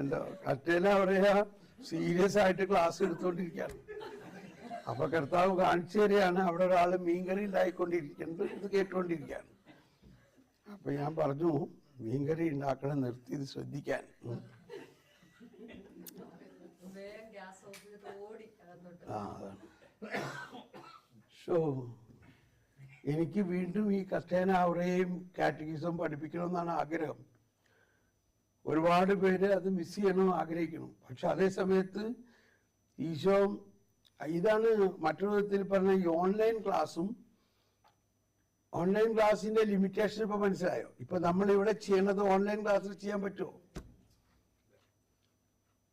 എന്താ കറ്റേല പറയാ സീരിയസ് ആയിട്ട് ക്ലാസ് എടുത്തോണ്ടിരിക്കുകയാണ്. അപ്പൊ കർത്താവ് കാണിച്ചു തരികയാണ് അവിടെ ഒരാൾ മീൻകറി ഉണ്ടായിക്കൊണ്ടിരിക്കുന്നത്, ഇത് കേട്ടുകൊണ്ടിരിക്കുകയാണ്. അപ്പൊ ഞാൻ പറഞ്ഞു മീൻകറി ഉണ്ടാക്കണം, നിർത്തി ഇത് ശ്രദ്ധിക്കാൻ. സോ എനിക്ക് വീണ്ടും ഈ കസ്റ്റേന അവരെയും കാറ്റഗിസം പഠിപ്പിക്കണമെന്നാണ് ആഗ്രഹം. ഒരുപാട് പേര് അത് മിസ് ചെയ്യണം ആഗ്രഹിക്കണം. പക്ഷെ അതേ സമയത്ത് ഈശോ ഇതാണ് മറ്റൊരു വിധത്തിൽ പറഞ്ഞ ഈ ഓൺലൈൻ ക്ലാസ്സിന്റെ ലിമിറ്റേഷൻ ഇപ്പൊ മനസ്സിലായോ? ഇപ്പൊ നമ്മൾ ഇവിടെ ചെയ്യണത് ഓൺലൈൻ ക്ലാസ്സിൽ ചെയ്യാൻ പറ്റുമോ?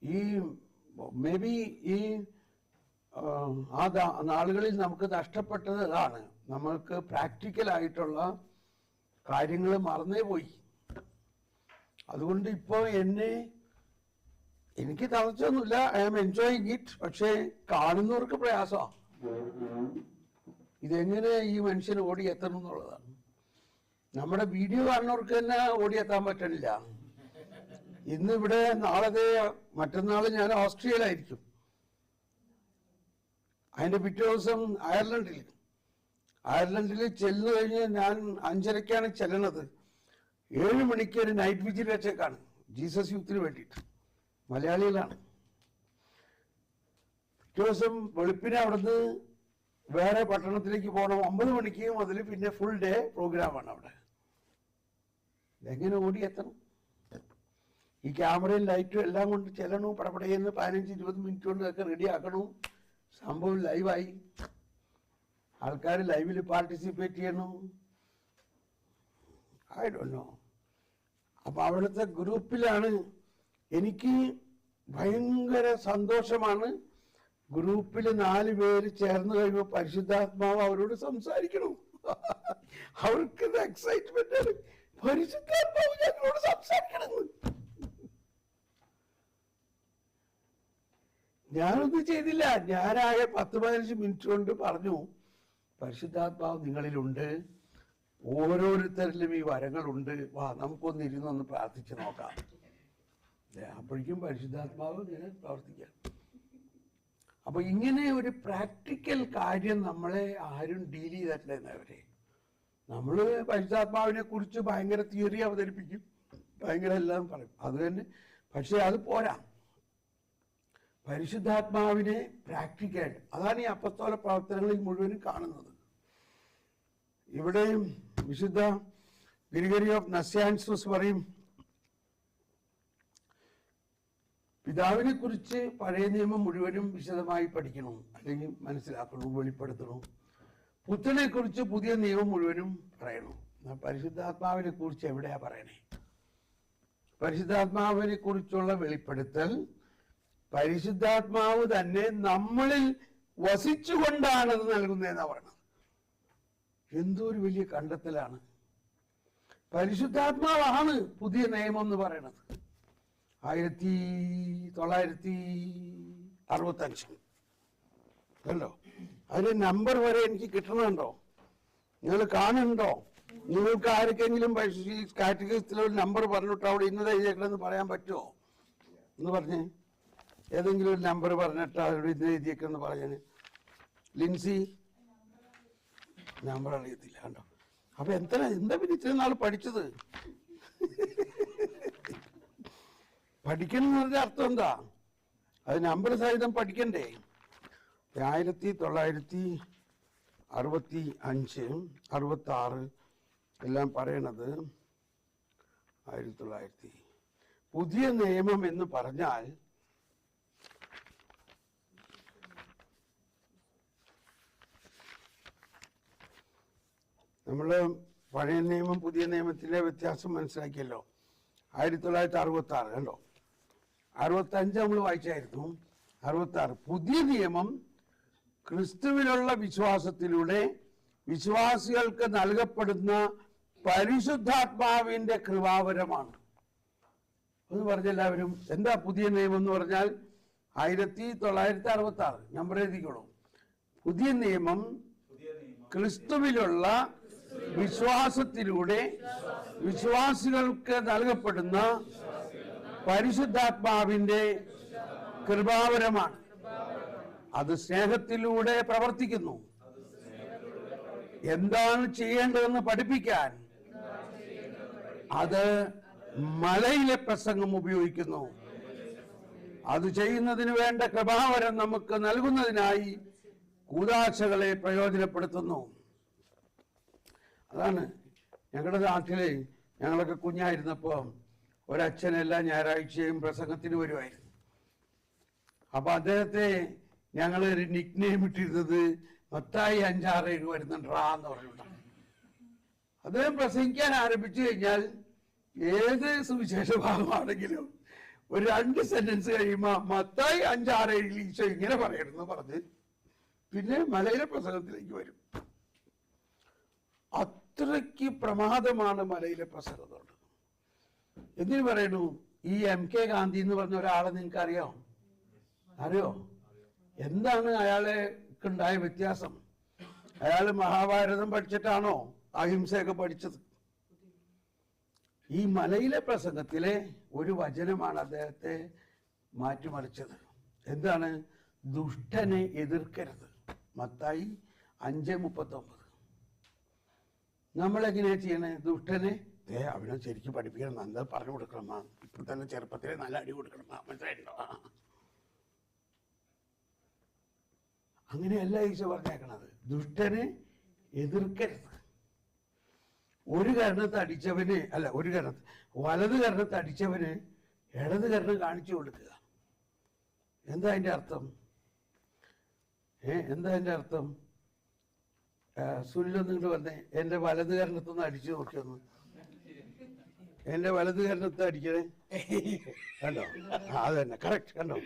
ഈ മേ ബി ഈ ആ നാളുകളിൽ നമുക്ക് നഷ്ടപ്പെട്ടത് അതാണ്. നമ്മൾക്ക് പ്രാക്ടിക്കലായിട്ടുള്ള കാര്യങ്ങൾ മറന്നേ പോയി. അതുകൊണ്ട് ഇപ്പോൾ എനിക്ക് തളച്ചൊന്നുമില്ല, ഐ ആം എൻജോയിങ് ഇറ്റ്. പക്ഷേ കാണുന്നവർക്ക് പ്രയാസമാണ്. ഇതെങ്ങനെ ഈ മനുഷ്യന് ഓടിയെത്തണം എന്നുള്ളതാണ്. നമ്മുടെ വീഡിയോ കാണുന്നവർക്ക് തന്നെ ഓടിയെത്താൻ പറ്റണില്ല. ഇന്നിവിടെ നാളെ മറ്റന്നാൾ ഞാൻ ഓസ്ട്രിയയിലായിരിക്കും. അതിന്റെ പിറ്റേ ദിവസം അയർലൻഡിൽ ചെല്ലുന്നു കഴിഞ്ഞ് ഞാൻ 5:30 ചെല്ലണത്. 7 മണിക്ക് ഒരു നൈറ്റ് വിജിൽ വെച്ചേക്കാണ് ജീസസ് യൂത്തിന് വേണ്ടിയിട്ട്. മലയാളികളാണ്. പിറ്റേ ദിവസം വെളുപ്പിനെ അവിടുന്ന് വേറെ പട്ടണത്തിലേക്ക് പോകണം. 9 മണിക്ക് മുതൽ പിന്നെ ഫുൾ ഡേ പ്രോഗ്രാമാണ് അവിടെ. എങ്ങനെ ഓടിയെത്തണം? ഈ ക്യാമറയും ലൈറ്റും എല്ലാം കൊണ്ട് ചെല്ലണു. പടപടയെന്ന് 15-20 മിനിറ്റ് കൊണ്ട് ഒക്കെ റെഡി ആക്കണു. സംഭവം ലൈവായി, ആൾക്കാർ ലൈവിൽ പാർട്ടിസിപ്പേറ്റ് ചെയ്യണു. I don't know. അപ്പൊ അവിടുത്തെ ഗ്രൂപ്പിലാണ്. എനിക്ക് ഭയങ്കര സന്തോഷമാണ്. ഗ്രൂപ്പിൽ 4 പേര് ചേർന്ന് കഴിയുമ്പോൾ പരിശുദ്ധാത്മാവ് അവരോട് സംസാരിക്കണം. അവർക്ക് എക്സൈറ്റ്മെന്റ് ആണ്. പരിശുദ്ധാത്മാവ് ഞങ്ങളോട് സംസാരിക്കണം. ഞാനൊന്നും ചെയ്തില്ല. ഞാനാകെ 10-15 മിനിറ്റ് കൊണ്ട് പറഞ്ഞു, പരിശുദ്ധാത്മാവ് നിങ്ങളിലുണ്ട്, ഓരോരുത്തരിലും ഈ വരങ്ങളുണ്ട്, വാ നമുക്കൊന്ന് ഇരുന്നൊന്ന് പ്രാർത്ഥിച്ച് നോക്കാം. അപ്പോഴേക്കും പരിശുദ്ധാത്മാവ് ഇങ്ങനെ പ്രവർത്തിക്കാം. അപ്പൊ ഇങ്ങനെ ഒരു പ്രാക്ടിക്കൽ കാര്യം നമ്മളെ ആരും ഡീൽ ചെയ്തിട്ടില്ലെന്നവരെ. നമ്മള് പരിശുദ്ധാത്മാവിനെ കുറിച്ച് ഭയങ്കര തിയറി അവതരിപ്പിക്കും, ഭയങ്കര എല്ലാം പറയും, അത് തന്നെ. പക്ഷെ അത് പോരാ. പരിശുദ്ധാത്മാവിനെ പ്രാക്ടിക്കൽ, അതാണ് ഈ അപ്പസ്തോല പ്രവർത്തനങ്ങളിൽ മുഴുവനും കാണുന്നത്. ഇവിടെ വിശുദ്ധ ഗ്രിഗറി ഓഫ് നസ്യാൻസസ് പറയും, പിതാവിനെ കുറിച്ച് പഴയ നിയമം മുഴുവനും വിശദമായി പഠിക്കണം, അല്ലെങ്കിൽ മനസ്സിലാക്കണം, വെളിപ്പെടുത്തണം. പുത്രനെ കുറിച്ച് പുതിയ നിയമം മുഴുവനും പറയണം. പരിശുദ്ധാത്മാവിനെ കുറിച്ച് എവിടെയാ പറയണേ? പരിശുദ്ധാത്മാവിനെ കുറിച്ചുള്ള വെളിപ്പെടുത്തൽ പരിശുദ്ധാത്മാവ് തന്നെ നമ്മളിൽ വസിച്ചുകൊണ്ടാണത് നൽകുന്നതെന്നാ പറയുന്നത്. എന്തോ ഒരു വലിയ കണ്ടെത്തലാണ്. പരിശുദ്ധാത്മാവാണ് പുതിയ നിയമം എന്ന് പറയുന്നത്. 1965 അല്ലോ. അതിന്റെ നമ്പർ വരെ എനിക്ക് കിട്ടണുണ്ടോ? നിങ്ങൾ കാണുന്നുണ്ടോ? നിങ്ങൾക്ക് ആർക്കെങ്കിലും കാറ്റഗറിയിലൊരു നമ്പർ പറഞ്ഞിട്ടോ അവിടെ ഇന്നത് എഴുതിയേക്കണമെന്ന് പറയാൻ പറ്റുമോ? എന്ന് പറഞ്ഞേ, ഏതെങ്കിലും ഒരു നമ്പർ പറഞ്ഞിട്ട് അവരോട് ഇന്ന് എഴുതിയേക്കെന്ന് പറഞ്ഞാൽ. ലിൻസി നമ്പർ അറിയത്തില്ല കണ്ടോ? അപ്പൊ എന്താ പിന്നെ ഇത്രയും നാൾ പഠിച്ചത്? പഠിക്കണം എന്ന് പറഞ്ഞ അർത്ഥം എന്താ? അത് നമ്പർ സഹിതം പഠിക്കണ്ടേ? 1965, 66 എല്ലാം പറയണത് 1900. പുതിയ നിയമം എന്ന് പറഞ്ഞാൽ നമ്മള് പഴയ നിയമം പുതിയ നിയമത്തിലെ വ്യത്യാസം മനസ്സിലാക്കിയല്ലോ. 1966 കണ്ടോ? 65 നമ്മൾ വായിച്ചായിരുന്നു. 66 പുതിയ നിയമം ക്രിസ്തുവിലുള്ള വിശ്വാസത്തിലൂടെ വിശ്വാസികൾക്ക് നൽകപ്പെടുന്ന പരിശുദ്ധാത്മാവിന്റെ കൃപാവരമാണ്. എന്ന് പറഞ്ഞെല്ലാവരും എന്താ പുതിയ നിയമം എന്ന് പറഞ്ഞാൽ? 1966 നമ്പർ എഴുതിക്കോളൂ. പുതിയ നിയമം ക്രിസ്തുവിലുള്ള വിശ്വാസത്തിലൂടെ വിശ്വാസികൾക്ക് നൽകപ്പെടുന്ന പരിശുദ്ധാത്മാവിന്റെ കൃപാവരമാണ്. അത് സ്നേഹത്തിലൂടെ പ്രവർത്തിക്കുന്നു. എന്താണ് ചെയ്യേണ്ടതെന്ന് പഠിപ്പിക്കാൻ അത് മലയിലെ പ്രസംഗം ഉപയോഗിക്കുന്നു. അത് ചെയ്യുന്നതിന് വേണ്ട കൃപാവരം നമുക്ക് നൽകുന്നതിനായി കൂദാശകളെ പ്രയോജനപ്പെടുത്തുന്നു. അതാണ് ഞങ്ങളുടെ നാട്ടിലെ, ഞങ്ങളൊക്കെ കുഞ്ഞായിരുന്നപ്പോൾ ഒരച്ഛൻ എല്ലാ ഞായറാഴ്ചയും പ്രസംഗത്തിന് വരുമായിരുന്നു. അപ്പൊ അദ്ദേഹത്തെ ഞങ്ങൾ ഒരു നിക് നെയിം ഇട്ടിരുന്നത് മത്തായി 5:6-7 വരുന്നുണ്ടാ എന്ന് പറഞ്ഞുകൊണ്ടാണ്. അദ്ദേഹം പ്രസംഗിക്കാൻ ആരംഭിച്ചു കഴിഞ്ഞാൽ ഏത് സുവിശേഷ ഭാഗമാണെങ്കിലും ഒരു 2 സെന്റൻസ് കഴിയുമ്പോൾ മത്തായി 5:6-7 ഈശോ ഇങ്ങനെ പറയണമെന്ന് പറഞ്ഞ് പിന്നെ മലയിലെ പ്രസംഗത്തിലേക്ക് വരും. അത്രയ്ക്ക് പ്രമാദമാണ് മലയിലെ പ്രസംഗത്തോട്. എന്തിനു പറയണു? ഈ MK ഗാന്ധി എന്ന് പറഞ്ഞ ഒരാളെ നിങ്ങൾക്ക് അറിയോ? എന്താണ് അയാളെക്കുണ്ടായ വ്യത്യാസം? അയാൾ മഹാഭാരതം പഠിച്ചിട്ടാണോ അഹിംസയൊക്കെ പഠിച്ചത്? ഈ മലയിലെ പ്രസംഗത്തിലെ ഒരു വചനമാണ് അദ്ദേഹത്തെ മാറ്റിമറിച്ചത്. എന്താണ്? ദുഷ്ടനെ എതിർക്കരുത്. മത്തായി 5:39. നമ്മളെങ്ങനെയാ ചെയ്യണേ? ദുഷ്ടനെ അവനെ ശരിക്കും പഠിപ്പിക്കണം, നല്ല പറഞ്ഞു കൊടുക്കണം, ഇപ്പൊ തന്നെ ചെറുപ്പത്തിലെ നല്ല അടി കൊടുക്കണം, മനസ്സിലായിട്ടുണ്ടോ? അങ്ങനെയല്ല ഈശോ പറഞ്ഞേക്കണത്. ദുഷ്ടനെ എതിർക്കരുത്. ഒരു കരണത്ത് അടിച്ചവന് വലത് കരണത്ത് അടിച്ചവന് ഇടത് കരണം കാണിച്ചു കൊടുക്കുക. എന്താ അതിന്റെ അർത്ഥം? എന്താ അതിന്റെ അർത്ഥം? സുനിലൊന്നും ഇങ്ങോട്ട് വന്നേ, എന്റെ വലത് കരണത്തൊന്ന് അടിച്ചു നോക്കിയൊന്ന്. എന്റെ വലത് കരണത്ത് അടിക്കണേ, കണ്ടോ? അത് തന്നെ, കറക്റ്റ്. കണ്ടോ?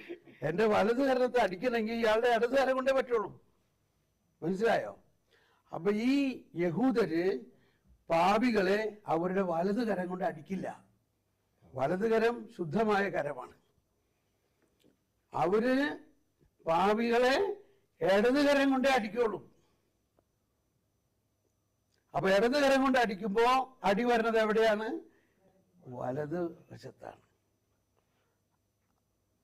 എന്റെ വലത് കരണത്ത് അടിക്കണമെങ്കിൽ ഇയാളുടെ ഇടത് കരം കൊണ്ടേ പറ്റുള്ളൂ. മനസ്സിലായോ? അപ്പൊ ഈ യഹൂദര് പാപികളെ അവരുടെ വലത് കരം കൊണ്ട് അടിക്കില്ല. വലത് കരം ശുദ്ധമായ കരമാണ്. അവര് പാപികളെ ഇടത് കരം കൊണ്ടേ അടിക്കുള്ളൂ. അപ്പൊ ഇടത് കരം കൊണ്ട് അടിക്കുമ്പോ അടി വരുന്നത് എവിടെയാണ്? വലത് വശത്താണ്.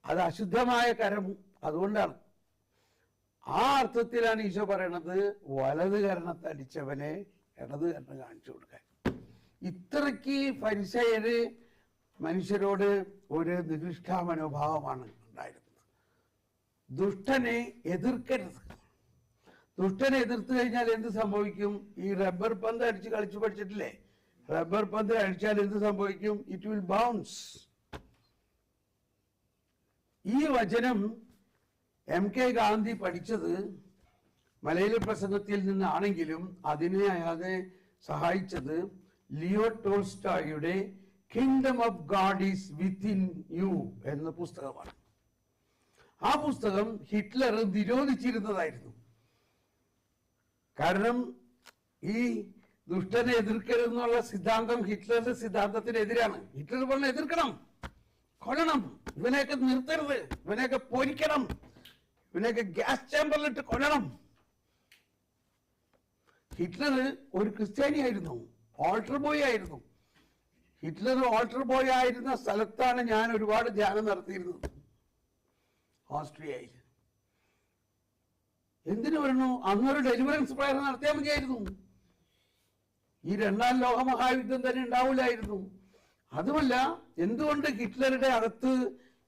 അത് അശുദ്ധമായ കരം. അതുകൊണ്ടാണ്, ആ അർത്ഥത്തിലാണ് ഈശോ പറയണത് വലത് കരണത്ത് അടിച്ചവനെ ഇടത് കരണം കാണിച്ചു കൊടുക്കാൻ. ഇത്രയ്ക്ക് ഫരിസയര് മനുഷ്യരോട് ഒരു നികൃഷ്ടാ മനോഭാവമാണ് ഉണ്ടായിരുന്നത്. ദുഷ്ടനെ എതിർക്കരുത്. ദുഷ്ടനെ എതിർത്ത് കഴിഞ്ഞാൽ എന്ത് സംഭവിക്കും? ഈ റബ്ബർ പന്ത് അടിച്ച് കളിച്ചു പഠിച്ചിട്ടില്ലേ? റബ്ബർ പന്ത് അടിച്ചാൽ എന്ത് സംഭവിക്കും? It will bounce. ഈ വചനം MK ഗാന്ധി പഠിച്ചത് മലയിലെ പ്രസംഗത്തിൽ നിന്നാണെങ്കിലും അതിനെ അയാളെ സഹായിച്ചത് ലിയോ ടോൾസ്റ്റോയുടെ kingdom of God is within you എന്ന പുസ്തകമാണ്. ആ പുസ്തകം ഹിറ്റ്ലർ നിരോധിച്ചിരുന്നതായിരുന്നു. കാരണം ഈ ദുഷ്ടനെ എതിർക്കരുതെന്നുള്ള സിദ്ധാന്തം ഹിറ്റ്ലറുടെ സിദ്ധാന്തത്തിനെതിരാണ്. ഹിറ്റ്ലർ പറഞ്ഞ എതിർക്കണം, കൊല്ലണം, ഇവനെയൊക്കെ നിർത്തരുത്, ഇവനെയൊക്കെ പൊരിക്കണം, ഇവനെയൊക്കെ ഗ്യാസ് ചേമ്പറിലിട്ട് കൊല്ലണം. ഹിറ്റ്ലർ ഒരു ക്രിസ്ത്യാനിയായിരുന്നു, ഓൾട്ടർ ബോയ് ആയിരുന്നു. ഹിറ്റ്ലർ ഓൾട്ടർ ബോയ് ആയിരുന്ന സ്ഥലത്താണ് ഞാൻ ഒരുപാട് ധ്യാനം നടത്തിയിരുന്നത്, ഓസ്ട്രിയയിൽ. എന്തിനു പറഞ്ഞു? അന്നൊരു ഡെലിവറൻസ് പ്രയർ നടത്തിയാൽ മതിയായിരുന്നു. ഈ 2ാം ലോകമഹായുദ്ധം തന്നെ ഉണ്ടാവില്ലായിരുന്നു. അതുമല്ല, എന്തുകൊണ്ട് ഹിറ്റ്ലറുടെ അകത്ത്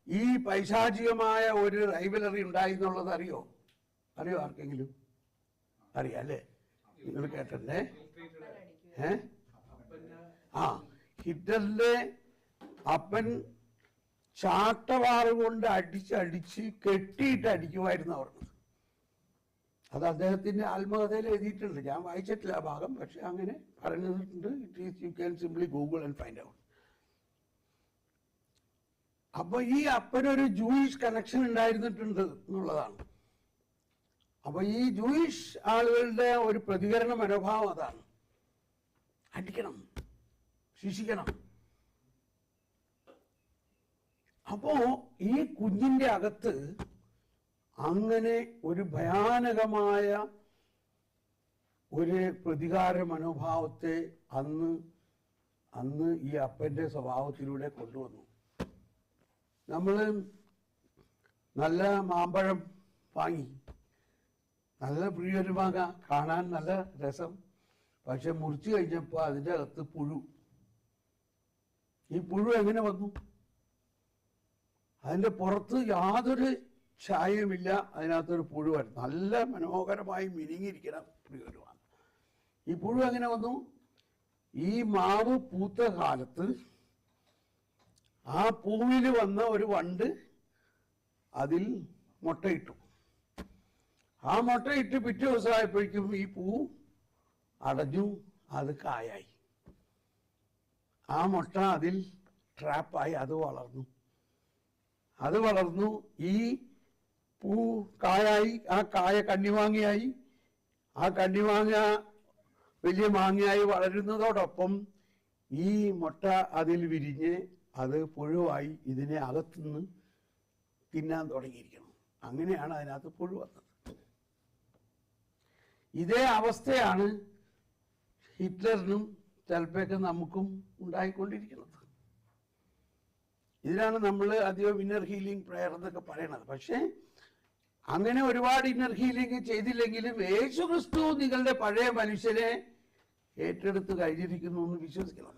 ഈ പൈശാചികമായ ഒരു റൈവലറി ഉണ്ടായി എന്നുള്ളത് അറിയോ ആർക്കെങ്കിലും? അറിയാം അല്ലേ? നിങ്ങൾ കേട്ടല്ലേ? ഹിറ്റ്ലറിന്റെ അപ്പൻ ചാട്ടവാറ് കൊണ്ട് അടിച്ച് കെട്ടിയിട്ട് അടിക്കുമായിരുന്നു അവർ. അത് അദ്ദേഹത്തിന്റെ ആത്മകഥയിൽ എഴുതിയിട്ടുണ്ട്. ഞാൻ വായിച്ചിട്ടില്ല ആ ഭാഗം, പക്ഷെ അങ്ങനെ പറഞ്ഞിട്ടുണ്ട്. You can simply Google and find out. അപ്പൊ ഈ അപ്പനൊരു ജൂയിഷ് കണക്ഷൻ ഉണ്ടായിരുന്നിട്ടുണ്ട് എന്നുള്ളതാണ്. അപ്പൊ ഈ ജൂയിഷ് ആളുകളുടെ ഒരു പ്രതികരണ മനോഭാവം അതാണ്: അടിക്കണം, ശിക്ഷിക്കണം. അപ്പോ ഈ കുഞ്ഞിന്റെ അകത്ത് അങ്ങനെ ഒരു ഭയാനകമായ ഒരു പ്രതികാര മനോഭാവത്തെ അന്ന് ഈ അപ്പന്റെ സ്വഭാവത്തിലൂടെ കൊണ്ടുവന്നു. നമ്മൾ നല്ല മാമ്പഴം വാങ്ങി, നല്ല പ്രിയൊരു മാങ്ങ, കാണാൻ നല്ല രസം, പക്ഷെ മുറിച്ച് കഴിഞ്ഞപ്പോൾ അതിൻ്റെ അകത്ത് പുഴു. ഈ പുഴു എങ്ങനെ വന്നു? അതിൻ്റെ പുറത്ത് യാതൊരു ഛായയുമില്ല, അതിനകത്തൊരു പുഴുവാണ്. നല്ല മനോഹരമായി മിനുങ്ങിയിരിക്കണം പ്രിയൊരു മാങ്ങ. ഈ പുഴു എങ്ങനെ വന്നു? ഈ മാവ് പൂത്ത കാലത്ത് ആ പൂവിൽ വന്ന ഒരു വണ്ട് അതിൽ മുട്ടയിട്ടു. ആ മുട്ടയിട്ട് പിറ്റേ ദിവസമായപ്പോഴേക്കും ഈ പൂ അടഞ്ഞു, അത് കായായി. ആ മുട്ട അതിൽ ട്രാപ്പായി, അത് വളർന്നു. ഈ പൂ കായായി, ആ കായ കണ്ണിമാങ്ങയായി, ആ കണ്ണിമാങ്ങ വലിയ മാങ്ങയായി വളരുന്നതോടൊപ്പം ഈ മുട്ട അതിൽ വിരിഞ്ഞ് അത് പുഴുവായി ഇതിനെ അകത്തുനിന്ന് തിന്നാൻ തുടങ്ങിയിരിക്കണം. അങ്ങനെയാണ് അതിനകത്ത് പുഴു വന്നത്. ഇതേ അവസ്ഥയാണ് ഹിറ്റ്ലറിനും ചിലപ്പോഴൊക്കെ നമുക്കും ഉണ്ടായിക്കൊണ്ടിരിക്കുന്നത്. ഇതിനാണ് നമ്മൾ അധികം ഇന്നർ ഹീലിംഗ് പ്രയർ എന്നൊക്കെ പറയണത്. പക്ഷേ അങ്ങനെ ഒരുപാട് ഇന്നർ ഹീലിംഗ് ചെയ്തില്ലെങ്കിലും യേശുക്രിസ്തു നിങ്ങളുടെ പഴയ മനുഷ്യനെ ഏറ്റെടുത്ത് കഴിഞ്ഞിരിക്കുന്നു എന്ന് വിശ്വസിക്കണം.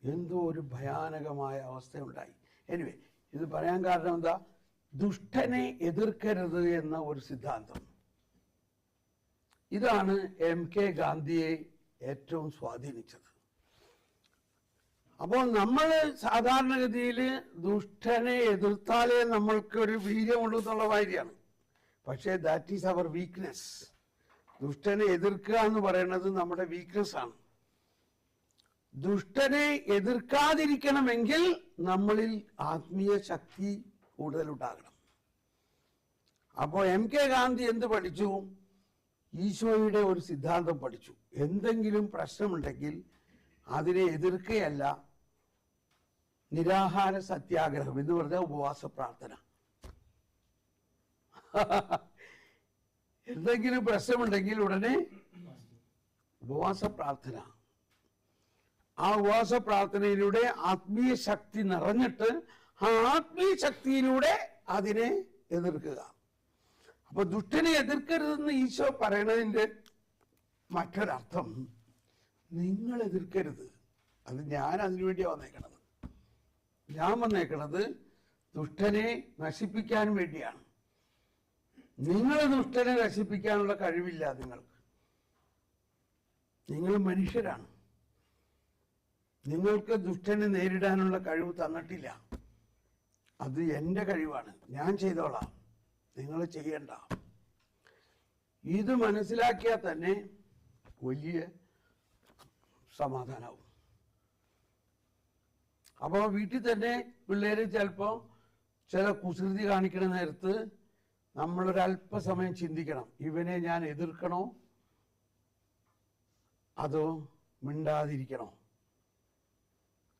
എന്തോ ഒരു ഭയാനകമായ അവസ്ഥയുണ്ടായി. എനിവേ, ഇത് പറയാൻ കാരണം എന്താ? ദുഷ്ടനെ എതിർക്കരുത് എന്ന ഒരു സിദ്ധാന്തം. ഇതാണ് MK ഗാന്ധിയെ ഏറ്റവും സ്വാധീനിച്ചത്. അപ്പോൾ നമ്മൾ സാധാരണഗതിയിൽ ദുഷ്ടനെ എതിർത്താലേ നമ്മൾക്കൊരു വീര്യമുള്ളൂ എന്നുള്ള കാര്യമാണ്. പക്ഷേ ദാറ്റ് ഈസ് അവർ വീക്ക്നെസ്. ദുഷ്ടനെ എതിർക്കുക എന്ന് പറയുന്നത് നമ്മുടെ വീക്ക്നെസ് ആണ്. ദുഷ്ടനെ എതിർക്കാതിരിക്കണമെങ്കിൽ നമ്മളിൽ ആത്മീയ ശക്തി കൂടുതലുണ്ടാകണം. അപ്പോൾ MK ഗാന്ധി എന്ത് പഠിച്ചു? ഈശോയുടെ ഒരു സിദ്ധാന്തം പഠിച്ചു. എന്തെങ്കിലും പ്രശ്നമുണ്ടെങ്കിൽ അതിനെ എതിർക്കുകയല്ല, നിരാഹാര സത്യാഗ്രഹം എന്ന് പറഞ്ഞാൽ ഉപവാസ പ്രാർത്ഥന. എന്തെങ്കിലും പ്രശ്നമുണ്ടെങ്കിൽ ഉടനെ ഉപവാസ പ്രാർത്ഥന. ആ ഉപവാസ പ്രാർത്ഥനയിലൂടെ ആത്മീയ ശക്തി നിറഞ്ഞിട്ട് ആ ആത്മീയ ശക്തിയിലൂടെ അതിനെ എതിർക്കുക. അപ്പൊ ദുഷ്ടനെ എതിർക്കരുതെന്ന് ഈശോ പറയണതിൻ്റെ മറ്റൊരർത്ഥം, നിങ്ങൾ എതിർക്കരുത്. അത് ഞാൻ അതിനുവേണ്ടിയാണ് വന്നേക്കണത്. ഞാൻ വന്നേക്കണത് ദുഷ്ടനെ നശിപ്പിക്കാൻ വേണ്ടിയാണ്. നിങ്ങൾ ദുഷ്ടനെ നശിപ്പിക്കാനുള്ള കഴിവില്ല നിങ്ങൾക്ക്. നിങ്ങൾ മനുഷ്യരാണ്. നിങ്ങൾക്ക് ദുഷ്ടനെ നേരിടാനുള്ള കഴിവ് തന്നിട്ടില്ല. അത് എൻ്റെ കഴിവാണ്, ഞാൻ ചെയ്തോളാം, നിങ്ങൾ ചെയ്യണ്ട. ഇത് മനസ്സിലാക്കിയാൽ തന്നെ വലിയ സമാധാനമാവും. അപ്പോൾ വീട്ടിൽ തന്നെ പിള്ളേർ ചിലപ്പോൾ ചില കുസൃതി കാണിക്കുന്ന നേരത്ത് നമ്മളൊരല്പസമയം ചിന്തിക്കണം, ഇവനെ ഞാൻ എതിർക്കണോ അതോ മിണ്ടാതിരിക്കണോ?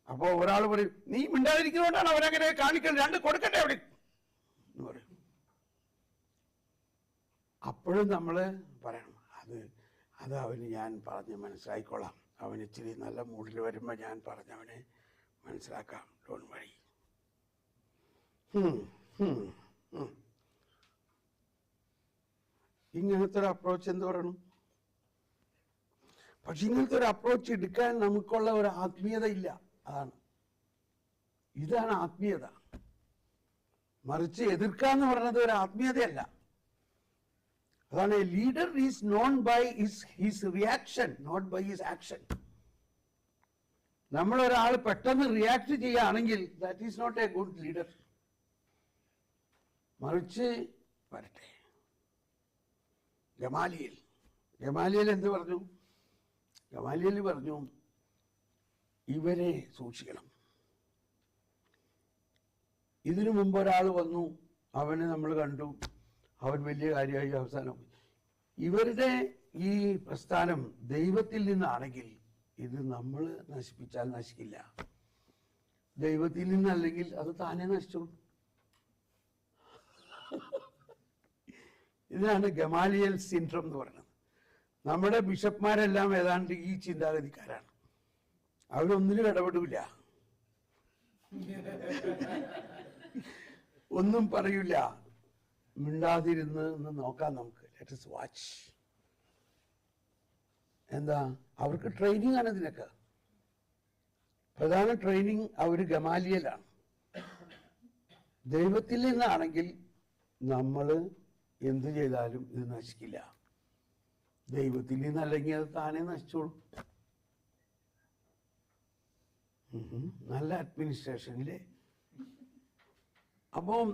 അപ്പോൾ ഒരാൾ പറയും, നീ മിണ്ടാതിരിക്കുന്നതുകൊണ്ടാണ് അവനങ്ങനെ കാണിക്കണം, രണ്ട് കൊടുക്കട്ടെ അവിടെ എന്ന് പറയും. അപ്പോഴും നമ്മൾ പറയണം, അത് അവന് ഞാൻ പറഞ്ഞ് മനസ്സിലാക്കിക്കൊള്ളാം, അവൻ ഇച്ചിരി നല്ല മൂഡിൽ വരുമ്പോൾ ഞാൻ പറഞ്ഞവനെ മനസ്സിലാക്കാം, ഡോണ്ട് വറി. ഇങ്ങനത്തെ ഒരു അപ്രോച്ച് എന്ത് പറയണം? പക്ഷെ ഇങ്ങനത്തെ ഒരു അപ്രോച്ച് എടുക്കാൻ നമുക്കുള്ള ഒരു ആത്മീയത ഇല്ല. ഇതാണ് ആത്മീയത. മറിച്ച് എതിർക്കാന്ന് പറയുന്നത് ഒരു ആത്മീയതയല്ല. അതാണ് a leader is known by his reaction, not by his action. നമ്മളൊരാൾ പെട്ടെന്ന് റിയാക്ട് ചെയ്യുകയാണെങ്കിൽ that is not a good leader. മറിച്ച് വരട്ടെ. ഗമാലിയൽ എന്ത് പറഞ്ഞു? ഗമാലിയൽ പറഞ്ഞു, ഇവരെ സൂക്ഷിക്കണം. ഇതിനു മുമ്പ് ഒരാൾ വന്നു, അവനെ നമ്മൾ കണ്ടു, അവൻ വലിയ കാര്യമായി അവസാനം. ഇവരുടെ ഈ പ്രസ്ഥാനം ദൈവത്തിൽ നിന്നാണെങ്കിൽ ഇത് നമ്മൾ നശിപ്പിച്ചാൽ നശിക്കില്ല. ദൈവത്തിൽ നിന്നല്ലെങ്കിൽ അത് താനേ നശിച്ചോളൂ. ഇതാണ് ഗമാലിയൽ സിൻഡ്രോം എന്ന് പറയുന്നത്. നമ്മുടെ ബിഷപ്പ്മാരെല്ലാം ഏതാണ്ട് ഈ ചിന്താഗതിക്കാരാണ്. അവരൊന്നിനും ഇടപെടില്ല, ഒന്നും പറയൂല. മിണ്ടാതിരുന്ന് ഒന്ന് നോക്കാം നമുക്ക്. Let us watch. എന്താ അവർക്ക് ട്രെയിനിങ് ആണ് ഇതിനൊക്കെ. പ്രധാന ട്രെയിനിങ് അവര് ഗമാലിയലാണ്. ദൈവത്തിൽ നിന്നാണെങ്കിൽ നമ്മൾ എന്തു ചെയ്താലും ഇത് നശിക്കില്ല. ദൈവത്തിൽ നിന്നല്ലെങ്കിൽ അത് താനെ നശിച്ചോളും. നല്ല അഡ്മിനിസ്ട്രേഷനിലെ. അപ്പം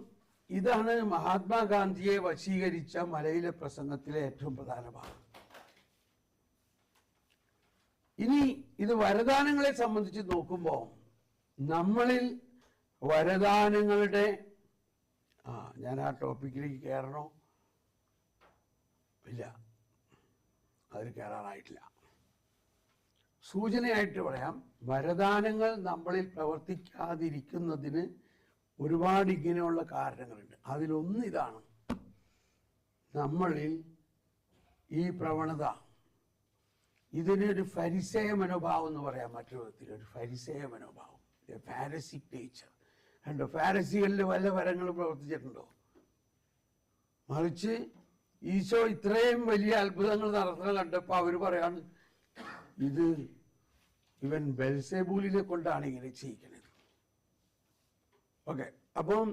ഇതാണ് മഹാത്മാഗാന്ധിയെ വശീകരിച്ച മലയിലെ പ്രസംഗത്തിലെ ഏറ്റവും പ്രധാന ഭാഗം. ഇനി ഇത് വരദാനങ്ങളെ സംബന്ധിച്ച് നോക്കുമ്പോൾ നമ്മളിൽ വരദാനങ്ങളുടെ ഞാൻ ആ ടോപ്പിക്കിലേക്ക് കയറണോ? ഇല്ല, അതിൽ കയറാനായിട്ടില്ല. സൂചനയായിട്ട് പറയാം, വരദാനങ്ങൾ നമ്മളിൽ പ്രവർത്തിക്കാതിരിക്കുന്നതിന് ഒരുപാട് ഇങ്ങനെയുള്ള കാരണങ്ങളുണ്ട്. അതിലൊന്ന് ഇതാണ്, നമ്മളിൽ ഈ പ്രവണത, ഇതിനൊരു ഫരിസേയ മനോഭാവം എന്ന് പറയാം. മറ്റൊരു വിധത്തിൽ ഒരു ഫരിസേയ മനോഭാവം, ഫാരസിക് നേച്ചർ. കണ്ടോ, ഫാരസികളിൽ വല്ല വരങ്ങളും പ്രവർത്തിച്ചിട്ടുണ്ടോ? മറിച്ച് ഈശോ ഇത്രയും വലിയ അത്ഭുതങ്ങൾ നടത്തുന്നത് കണ്ടപ്പോൾ അവർ പറയാണ്, ഇത് ഇവൻ ബെൽസെബൂലിനെ കൊണ്ടാണ് ഇങ്ങനെ ചെയ്യിക്കണത്. ഓക്കെ, അപ്പം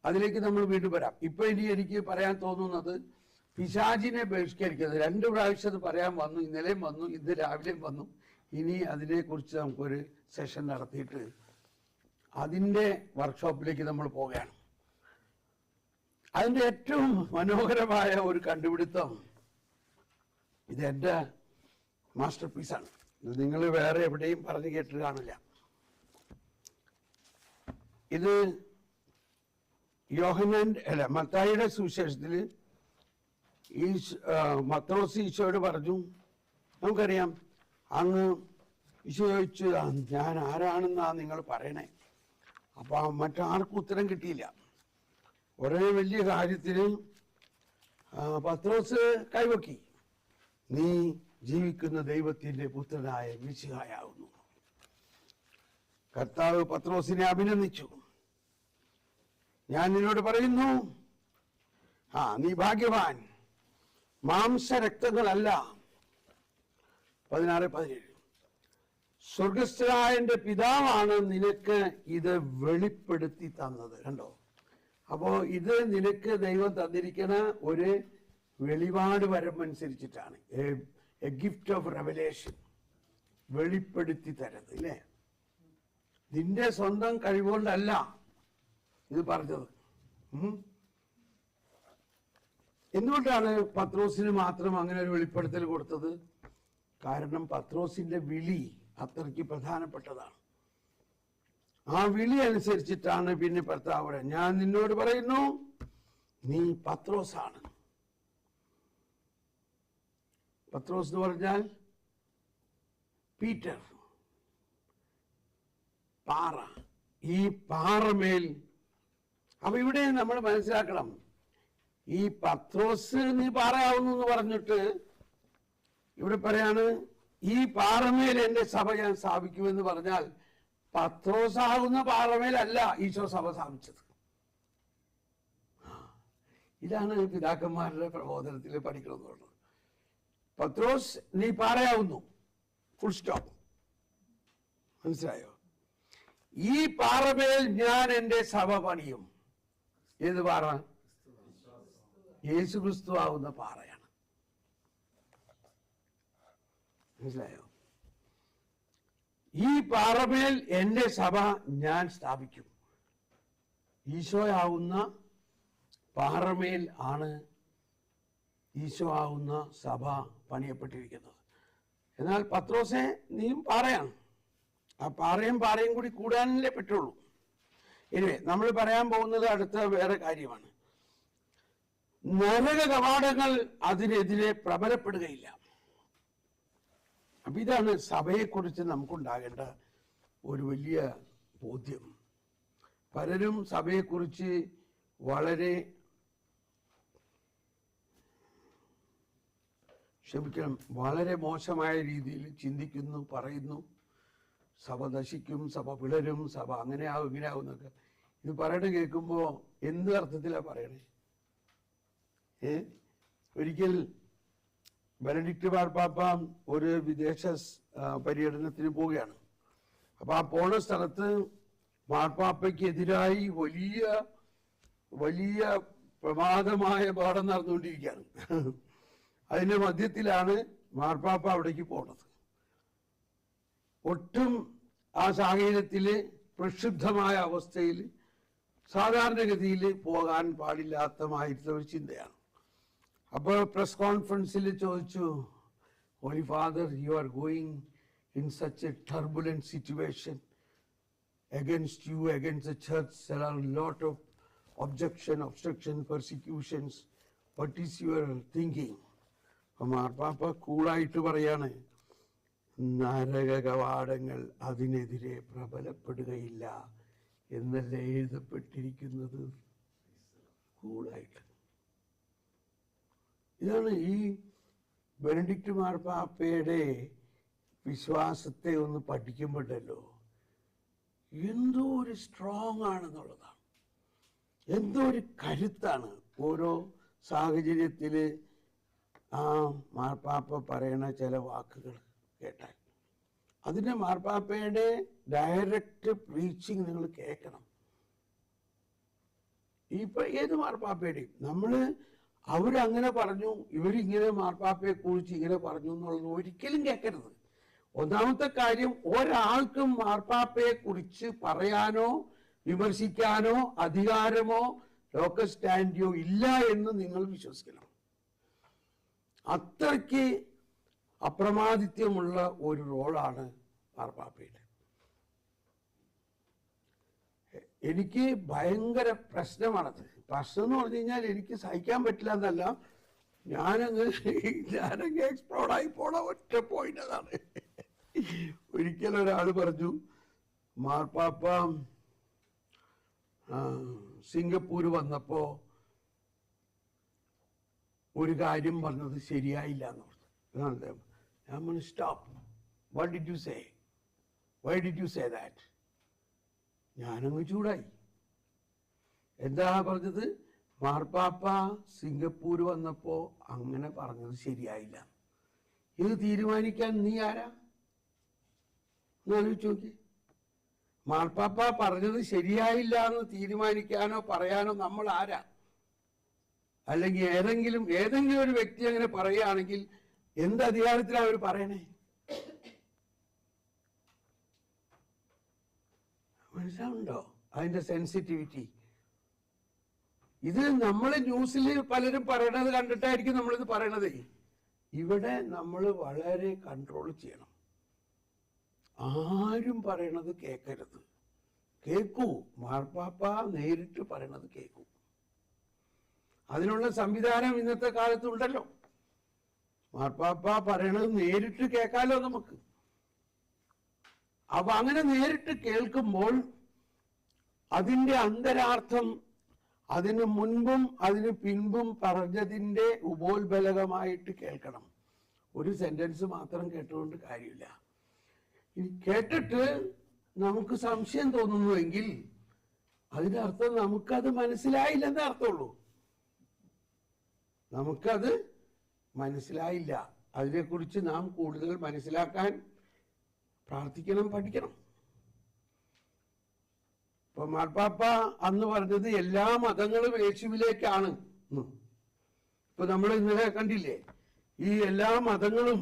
അതിലേക്ക് നമ്മൾ വീണ്ടും വരാം. ഇപ്പൊ ഇനി എനിക്ക് പറയാൻ തോന്നുന്നത് പിശാചിനെ ബഹിഷ്കരിക്കുന്നത്. 2 പ്രാവശ്യം അത് പറയാൻ വന്നു. ഇന്നലെയും വന്നു, ഇന്ന് രാവിലെയും വന്നു. ഇനി അതിനെക്കുറിച്ച് നമുക്കൊരു സെഷൻ നടത്തിയിട്ട് അതിൻ്റെ വർക്ക്ഷോപ്പിലേക്ക് നമ്മൾ പോവുകയാണ്. അതിൻ്റെ ഏറ്റവും മനോഹരമായ ഒരു കണ്ടുപിടുത്തം, ഇത് എൻ്റെ മാസ്റ്റർ പീസാണ്. ഇത് നിങ്ങൾ വേറെ എവിടെയും പറഞ്ഞു കേട്ട് കാണില്ല. ഇത് മത്തായിയുടെ സുവിശേഷത്തിൽ പത്രോസ് ഈശോയോട് പറഞ്ഞു, നമുക്കറിയാം, അങ്ങ് ഈശോ ചോദിച്ചു, ഞാൻ ആരാണെന്നാ നിങ്ങൾ പറയണേ? അപ്പൊ മറ്റാർക്കും ഉത്തരം കിട്ടിയില്ല. ഒരേ വലിയ കാര്യത്തിന് പത്രോസ് കൈവക്കി, നീ ജീവിക്കുന്ന ദൈവത്തിന്റെ പുത്രനായ മിശിഹായാവുന്നു. കർത്താവ് പത്രോസിനെ അഭിനന്ദിച്ചു. ഞാൻ നിന്നോട് പറയുന്നു, നീ ഭാഗ്യവാൻ. മാംസരക്തങ്ങളല്ല, 16-17, സ്വർഗസ്ഥനായ എൻ്റെ പിതാവാണ് നിനക്ക് ഇത് വെളിപ്പെടുത്തി തന്നത്. കണ്ടോ, അപ്പോ ഇത് നിനക്ക് ദൈവം തന്നിരിക്കുന്ന ഒരു വെളിപാട് വരം അനുസരിച്ചിട്ടാണ്. എ ഗിഫ്റ്റ് ഓഫ് റെവലേഷൻ, വെളിപ്പെടുത്തി തരുന്നത് അല്ലേ. നിന്റെ സ്വന്തം കഴിവുകൊണ്ടല്ല ഇത് പറഞ്ഞത്. എന്തുകൊണ്ടാണ് പത്രോസിന് മാത്രം അങ്ങനെ ഒരു വെളിപ്പെടുത്തൽ കൊടുത്തത്? കാരണം പത്രോസിന്റെ വിളി അത്രയ്ക്ക് പ്രധാനപ്പെട്ടതാണ്. ആ വിളി അനുസരിച്ചിട്ടാണ് പിന്നെ ഭർത്താവ്, ഞാൻ നിന്നോട് പറയുന്നു, നീ പത്രോസാണ്. പത്രോസ് എന്ന് പറഞ്ഞാൽ പീറ്റർ, പാറ. ഈ പാറമേൽ, അപ്പൊ ഇവിടെ നമ്മൾ മനസ്സിലാക്കണം, ഈ പത്രോസ് നീ പാറയാവുന്നു എന്ന് പറഞ്ഞിട്ട് ഇവിടെ പറയാണ്, ഈ പാറമേൽ എന്റെ സഭ ഞാൻ സ്ഥാപിക്കുമെന്ന് പറഞ്ഞാൽ പത്രോസാകുന്ന പാറമേലല്ല ഈശോ സഭ സ്ഥാപിച്ചത്. ഇതാണ് പിതാക്കന്മാരുടെ പ്രബോധനത്തിൽ പഠിക്കണമെന്നുള്ളത്. പത്രോസ് നീ പാറയാവുന്നു, ഫുൾ സ്റ്റോപ്പ്. മനസ്സിലായോ? ഈ പാറമേൽ ഞാൻ എന്റെ സഭ പണിയും. ഏത് പാറ? യേശു ക്രിസ്തു ആവുന്ന പാറയാണ്. മനസ്സിലായോ? ഈ പാറമേൽ എന്റെ സഭ ഞാൻ സ്ഥാപിക്കും. ഈശോ ആവുന്ന പാറമേൽ ആണ് ഈശോ ആവുന്ന സഭ പണിയപ്പെട്ടിരിക്കുന്നത്. എന്നാൽ പത്രോസെ നീയും പാറയാണ്. ആ പാറയും കൂടി കൂടാനല്ലേ പറ്റുള്ളൂ. ഇനി നമ്മൾ പറയാൻ പോകുന്നത് അടുത്ത വേറെ കാര്യമാണ്. നരക കവാടങ്ങൾ അതിനെതിരെ പ്രബലപ്പെടുകയില്ല. അപ്പൊ ഇതാണ് സഭയെക്കുറിച്ച് നമുക്കുണ്ടാകേണ്ട ഒരു വലിയ ബോധ്യം. പലരും സഭയെക്കുറിച്ച് വളരെ വളരെ മോശമായ രീതിയിൽ ചിന്തിക്കുന്നു, പറയുന്നു. സഭ നശിക്കും, സഭ പിളരും, സഭ അങ്ങനെയാവും ഇങ്ങനെയാവും എന്നൊക്കെ. ഇത് പറയണ കേൾക്കുമ്പോ എന്ത് അർത്ഥത്തിലാ പറയണേ? ഒരിക്കൽ ബെനഡിക്ട് മാർപ്പാപ്പ ഒരു വിദേശ പര്യടനത്തിന് പോവുകയാണ്. അപ്പൊ ആ പോണ സ്ഥലത്ത് മാർപ്പാപ്പയ്ക്കെതിരായി വലിയ വലിയ പ്രമാദമായ പാഠം നടന്നുകൊണ്ടിരിക്കുകയാണ്. അതിന്റെ മധ്യത്തിലാണ് മാർപ്പാപ്പ അവിടേക്ക് പോണത്. ഒട്ടും ആ സാഹചര്യത്തില് പ്രക്ഷുബ്ധമായ അവസ്ഥയിൽ സാധാരണഗതിയിൽ പോകാൻ പാടില്ലാത്തമായിട്ടുള്ള ഒരു ചിന്തയാണ്. അപ്പോൾ പ്രസ് കോൺഫറൻസിൽ ചോദിച്ചു, holy father, you are going in such a turbulent situation, against you, against the church, there are a lot of obstruction, persecutions. What is your thinking? മാർപ്പാപ്പ കൂളായിട്ട് പറയാണ്, നരക കവാടങ്ങൾ അതിനെതിരെ പ്രബലപ്പെടുകയില്ല എന്നല്ല എഴുതപ്പെട്ടിരിക്കുന്നത്. കൂളായിട്ട്. ഇതാണ് ഈ ബെനഡിക്ട് മാർപ്പാപ്പയുടെ വിശ്വാസത്തെ ഒന്ന് പഠിക്കുമ്പോഴല്ലോ എന്തോ ഒരു സ്ട്രോങ് ആണെന്നുള്ളതാണ്, എന്തോ ഒരു കരുത്താണ് ഓരോ സാഹചര്യത്തിൽ ആ മാർപ്പാപ്പ പറയണ ചില വാക്കുകൾ കേട്ടാൽ. അതിൻ്റെ മാർപ്പാപ്പയുടെ ഡയറക്റ്റ് പ്രീച്ചിങ് നിങ്ങൾ കേൾക്കണം. ഇപ്പൊ ഏത് മാർപ്പാപ്പയുടെയും അവരങ്ങനെ പറഞ്ഞു, ഇവരിങ്ങനെ മാർപ്പാപ്പയെ കുറിച്ച് ഇങ്ങനെ പറഞ്ഞു എന്നുള്ളത് ഒരിക്കലും കേൾക്കരുത്. ഒന്നാമത്തെ കാര്യം, ഒരാൾക്കും മാർപ്പാപ്പയെ കുറിച്ച് പറയാനോ വിമർശിക്കാനോ അധികാരമോ ലോക്കൽ സ്റ്റാൻഡിയോ ഇല്ല എന്ന് നിങ്ങൾ വിശ്വസിക്കണം. അത്രയ്ക്ക് അപ്രമാദിത്വമുള്ള ഒരു റോളാണ് മാർപ്പാപ്പയുടെ. എനിക്ക് ഭയങ്കര പ്രശ്നമാണത്. പ്രശ്നം എന്ന് പറഞ്ഞു കഴിഞ്ഞാൽ എനിക്ക് സഹിക്കാൻ പറ്റില്ല എന്നല്ല, ഞാനങ്ങ് എക്സ്പ്ലോർഡായി പോണ ഒറ്റ പോയിന്റ് അതാണ്. ഒരിക്കൽ ഒരാൾ പറഞ്ഞു, മാർപ്പാപ്പ സിംഗപ്പൂർ വന്നപ്പോ ഒരു കാര്യം പറഞ്ഞത് ശരിയായില്ല എന്ന് പറഞ്ഞു. ഞാൻ പറഞ്ഞു, stop, what did you say, why did you say that? ഞാനങ്ങ് ചൂടായി. എന്താ പറഞ്ഞത്? മാർപ്പാപ്പ സിംഗപ്പൂർ വന്നപ്പോ അങ്ങനെ പറഞ്ഞത് ശരിയായില്ല. ഇത് തീരുമാനിക്കാൻ നീ ആരാ? ആലോചിച്ച് നോക്കി. മാർപ്പാപ്പ പറഞ്ഞത് ശരിയായില്ല എന്ന് തീരുമാനിക്കാനോ പറയാനോ നമ്മൾ ആരാ? അല്ലെങ്കിൽ ഏതെങ്കിലും ഒരു വ്യക്തി അങ്ങനെ പറയുകയാണെങ്കിൽ എന്ത് അധികാരത്തിലാണ് അവർ പറയണേ? മനസ്സിലാവുന്നുണ്ടോ അതിന്റെ സെൻസിറ്റിവിറ്റി? ഇത് നമ്മൾ ന്യൂസിൽ പലരും പറയണത് കണ്ടിട്ടായിരിക്കും നമ്മളിത് പറയണത്. ഇവിടെ നമ്മൾ വളരെ കൺട്രോൾ ചെയ്യണം. ആരും പറയണത് കേൾക്കരുത്. കേൾക്കൂ, മാർപ്പാപ്പ നേരിട്ട് പറയണത് കേൾക്കൂ. അതിനുള്ള സംവിധാനം ഇന്നത്തെ കാലത്തുണ്ടല്ലോ. മാർപ്പാപ്പ പറയണത് നേരിട്ട് കേൾക്കാലോ നമുക്ക്. അപ്പൊ അങ്ങനെ നേരിട്ട് കേൾക്കുമ്പോൾ അതിൻ്റെ അന്തരാർത്ഥം അതിന് മുൻപും അതിന് പിൻപും പറഞ്ഞതിൻ്റെ ഉപോത്ബലകമായിട്ട് കേൾക്കണം. ഒരു സെന്റൻസ് മാത്രം കേട്ടുകൊണ്ട് കാര്യമില്ല. ഇനി കേട്ടിട്ട് നമുക്ക് സംശയം തോന്നുന്നുവെങ്കിൽ അതിന്റെ അർത്ഥം നമുക്കത് മനസ്സിലായില്ലെന്നേ അർത്ഥമുള്ളൂ. നമുക്കത് മനസ്സിലായില്ല. അതിനെക്കുറിച്ച് നാം കൂടുതൽ മനസ്സിലാക്കാൻ പ്രാർത്ഥിക്കണം, പഠിക്കണം. ഇപ്പൊ മാർപ്പാപ്പ അന്ന് പറഞ്ഞത് എല്ലാ മതങ്ങളും യേശുവിലേക്കാണ്. ഇപ്പൊ നമ്മൾ ഇന്നലെ കണ്ടില്ലേ, ഈ എല്ലാ മതങ്ങളും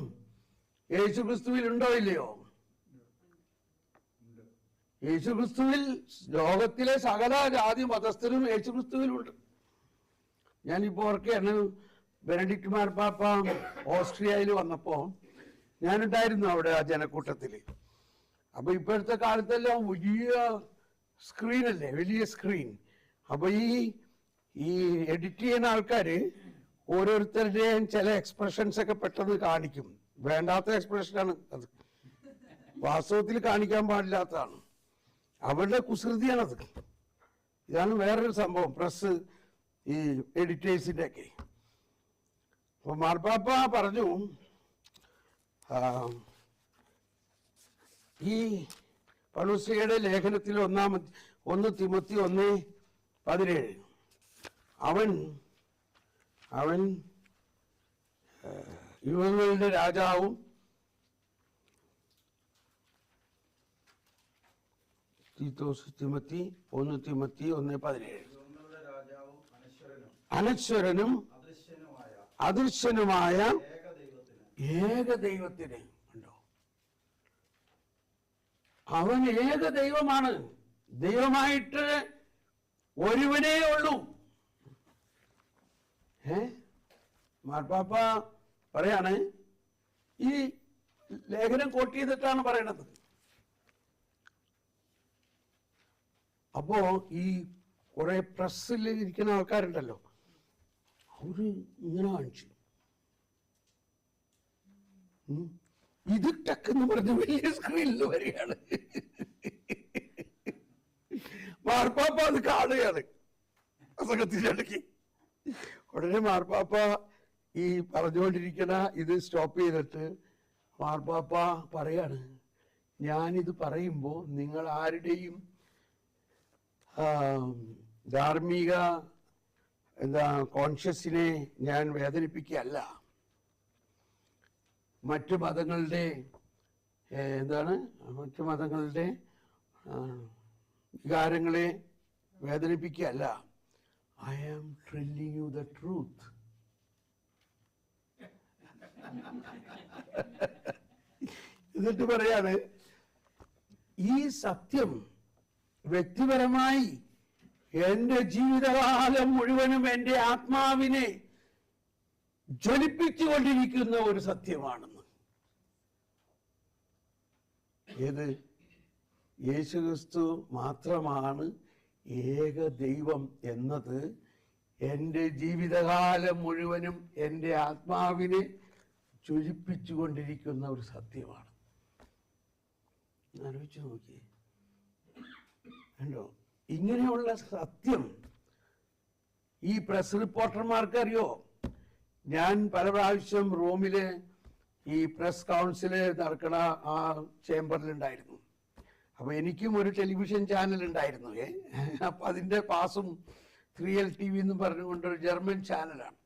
യേശുക്രിസ്തുവിൽ ഉണ്ടോ ഇല്ലയോ? യേശുക്രിസ്തുവിൽ ലോകത്തിലെ സകല ജാതി മതസ്ഥരും യേശുക്രിസ്തുവിലുണ്ട്. ഞാനിപ്പോ ഓർക്കുകയാണ്, ബെനഡിക്ട് മാർപ്പാപ്പ ഓസ്ട്രിയയിൽ വന്നപ്പോ ഞാനുണ്ടായിരുന്നു അവിടെ ആ ജനക്കൂട്ടത്തിൽ. അപ്പൊ ഇപ്പോഴത്തെ കാലത്തെല്ലാം വലിയ സ്ക്രീനല്ലേ, വലിയ സ്ക്രീൻ. അപ്പൊ ഈ എഡിറ്റ് ചെയ്യുന്ന ആൾക്കാര് ഓരോരുത്തരുടെയും ചില എക്സ്പ്രഷൻസ് ഒക്കെ പെട്ടെന്ന് കാണിക്കും. വേണ്ടാത്ത എക്സ്പ്രഷനാണ് അത്, വാസ്തവത്തിൽ കാണിക്കാൻ പാടില്ലാത്തതാണ്. അവരുടെ കുസൃതിയാണത്. ഇതാണ് വേറൊരു സംഭവം, പ്രസ് ഈ എഡിറ്റേഴ്സിന്റെ ഒക്കെ. അപ്പൊ മാർപ്പാപ്പ പറഞ്ഞു, ഈ പൗലോസ്ലീഹയുടെ ലേഖനത്തിൽ 1 തിമോത്തി 1:17 അവൻ യുഗങ്ങളുടെ രാജാവും തിമോത്തി 1:17 അനശ്വരനും അദൃശ്യനുമായ ഏകദൈവത്തിന് ഉണ്ടോ? അവൻ ഏകദൈവമാണ്. ദൈവമായിട്ട് ഒരുവനേ ഉള്ളൂ. മാർപ്പാപ്പ പറയാണ്, ഈ ലേഖനം കോട്ട് ചെയ്തിട്ടാണ് പറയണത്. അപ്പോ ഈ കുറെ പ്രസ്സിൽ ഇരിക്കുന്ന ആൾക്കാരുണ്ടല്ലോ, അവര് ഇങ്ങനെ കാണിച്ചു, ഇത് ടക്കെന്ന് പറഞ്ഞ് വലിയ സ്ക്രീനിൽ വരികയാണ്. മാർപ്പാപ്പ അത് കാണുകയാണ് അസംഗത്തിനിടയ്ക്ക്. ഉടനെ മാർപ്പാപ്പ ഈ പറഞ്ഞുകൊണ്ടിരിക്കണ ഇത് സ്റ്റോപ്പ് ചെയ്തിട്ട് മാർപ്പാപ്പ പറയാണ്, ഞാനിത് പറയുമ്പോൾ നിങ്ങൾ ആരുടെയും ധാർമ്മിക കോൺഷ്യസിനെ ഞാൻ വേദനിപ്പിക്കുകയല്ല, മറ്റു മതങ്ങളുടെ വികാരങ്ങളെ വേദനിപ്പിക്കുകയല്ല. I am telling you the truth. എന്നിട്ട് പറയാണ്, ഈ സത്യം വ്യക്തിപരമായി എന്റെ ജീവിതകാലം മുഴുവനും എന്റെ ആത്മാവിനെ ജ്വലിപ്പിച്ചുകൊണ്ടിരിക്കുന്ന ഒരു സത്യമാണെന്ന്. ഏത്? യേശുക്രിസ്തു മാത്രമാണ് ഏക ദൈവം എന്നത് എൻ്റെ ജീവിതകാലം മുഴുവനും എൻ്റെ ആത്മാവിനെ ജ്വലിപ്പിച്ചുകൊണ്ടിരിക്കുന്ന ഒരു സത്യമാണ്. ആലോചിച്ച് നോക്കിയേ, കണ്ടോ? ഇങ്ങനെയുള്ള സത്യം ഈ പ്രസ് റിപ്പോർട്ടർമാർക്ക് അറിയോ? ഞാൻ പല പ്രാവശ്യം റോമില് ഈ പ്രസ് കൗൺസില് നടക്കണ ആ ചേംബറിലുണ്ടായിരുന്നു. അപ്പൊ എനിക്കും ഒരു ടെലിവിഷൻ ചാനൽ ഉണ്ടായിരുന്നു. അപ്പൊ അതിന്റെ പാസും 3L TV എന്ന് പറഞ്ഞുകൊണ്ടൊരു ജർമ്മൻ ചാനലാണ്.